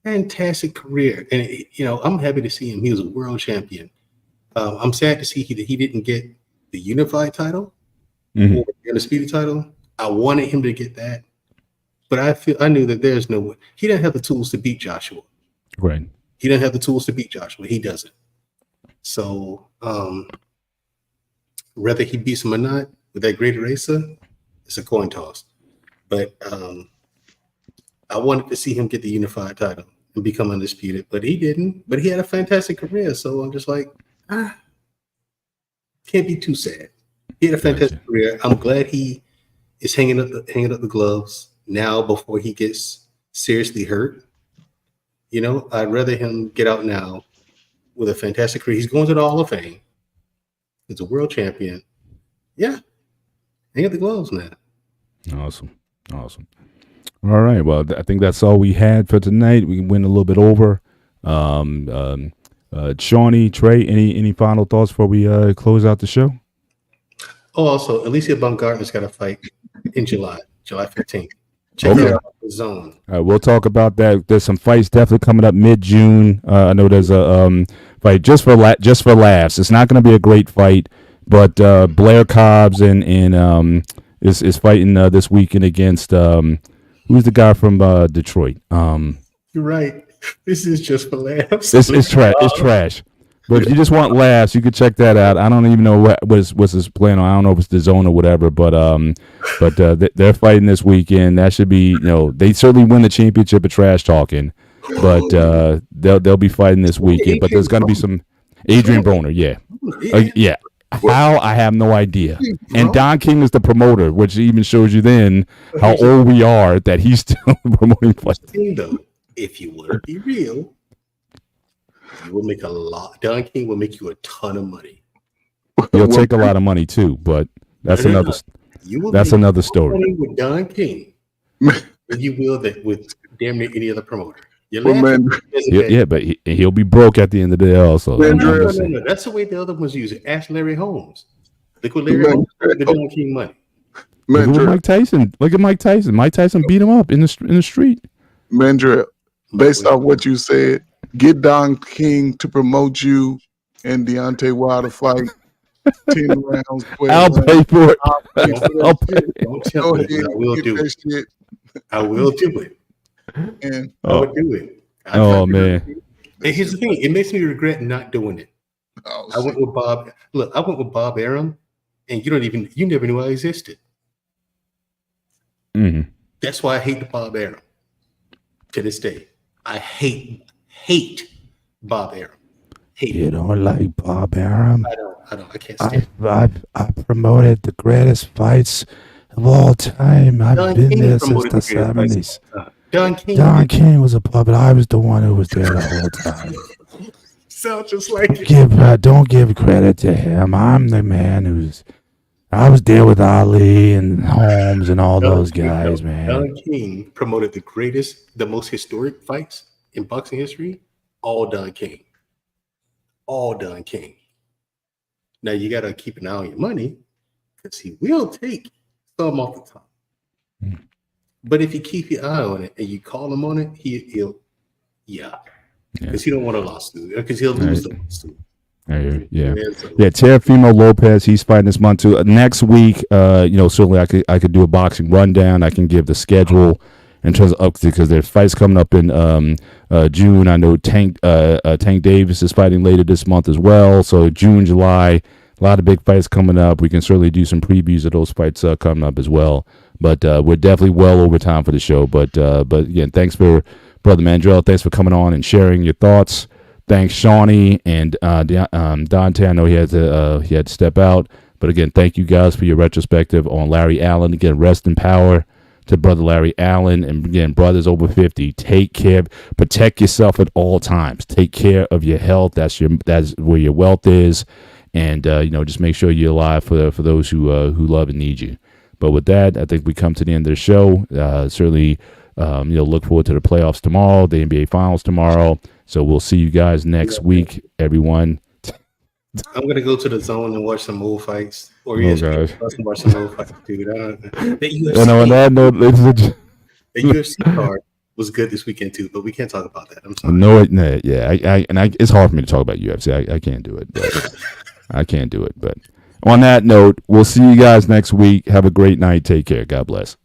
fantastic career, and I'm happy to see him. He was a world champion. I'm sad to see that he didn't get the unified title or the undisputed title. I wanted him to get that, but I knew that there's no way. He didn't have the tools to beat Joshua. Right. He didn't have the tools to beat Joshua. He doesn't. So whether he beats him or not with that great eraser, it's a coin toss. But I wanted to see him get the unified title and become undisputed, but he didn't. But he had a fantastic career, so I'm just like, can't be too sad. He had a fantastic career. I'm glad he is hanging up the gloves now before he gets seriously hurt. I'd rather him get out now with a fantastic career. He's going to the Hall of Fame. He's a world champion. Yeah, hang up the gloves now. Awesome. All right. Well, I think that's all we had for tonight. We went a little bit over. Shawnee, Trey, any final thoughts before we close out the show? Oh, also, Alicia Baumgartner's got a fight in July 15th. Check it out on the Zone. All right, we'll talk about that. There's some fights definitely coming up mid-June. I know there's a fight just for laughs. It's not going to be a great fight, but Blair Cobbs is fighting this weekend against who's the guy from Detroit? You're right. This is just for laughs. It's trash. It's trash. But if you just want laughs, you can check that out. I don't even know what's his plan on. I don't know if it's the Zone or whatever. But they're fighting this weekend. That should be they certainly win the championship of trash talking. but they'll be fighting this weekend. But there's going to be some Adrian Broner, yeah. How, I have no idea. And Don King is the promoter, which even shows you then how old we are that he's still promoting fights. If you want to be real, you will make a lot. Don King will make you a ton of money. He'll take a lot of money too, but that's another story. With Don King, you will that with damn near any other promoter. But he'll be broke at the end of the day also. No. That's the way the other ones use it. Ask Larry Holmes. Look what Larry Holmes did to Don King money. Look at Mike Tyson. Look at Mike Tyson. Mike Tyson beat him up in the street. Mandrell, based off what you said, get Don King to promote you and Deontay Wilder fight. 10 rounds. I'll pay for it. I'll pay. Don't tell me. I will do it. I will do it. And I would do it. Man. And here's the thing: it makes me regret not doing it. I went with Bob. Look, I went with Bob Arum, and you never knew I existed. Mm-hmm. That's why I hate the Bob Arum. To this day, I hate Bob Arum. You don't like Bob Arum? I don't. I can't stand. I promoted the greatest fights of all time. I've been there since the 70s. Don King was a puppet. I was the one who was there the whole time. Sounds just like it. Don't give credit to him. I'm the man I was there with Ali and Holmes and all those guys, man. Don King promoted the most historic fights in boxing history. All Don King. Now you got to keep an eye on your money because he will take some off the top. But if you keep your eye on it and you call him on it, he'll because he don't want a lawsuit because he'll lose the lawsuit. Yeah. Teofimo Lopez, he's fighting this month too. Next week, certainly I could do a boxing rundown. I can give the schedule in terms of because there's fights coming up in June. I know Tank Davis is fighting later this month as well. So June, July, a lot of big fights coming up. We can certainly do some previews of those fights coming up as well. But we're definitely well over time for the show. But again, thanks for Brother Mandrell. Thanks for coming on and sharing your thoughts. Thanks, Shawnee and Dante. I know he had to step out. But again, thank you guys for your retrospective on Larry Allen. Again, rest in power to Brother Larry Allen. And again, brothers over 50, take care. Protect yourself at all times. Take care of your health. That's where your wealth is. And just make sure you're alive for those who love and need you. But with that, I think we come to the end of the show. Certainly, look forward to the playoffs tomorrow, the NBA Finals tomorrow. So we'll see you guys next week, everyone. I'm going to go to the zone and watch some old fights. Or watch some old fights, dude. The UFC card was good this weekend, too, but we can't talk about that. I'm sorry. It's hard for me to talk about UFC. I can't do it. But I can't do it. But on that note, we'll see you guys next week. Have a great night. Take care. God bless.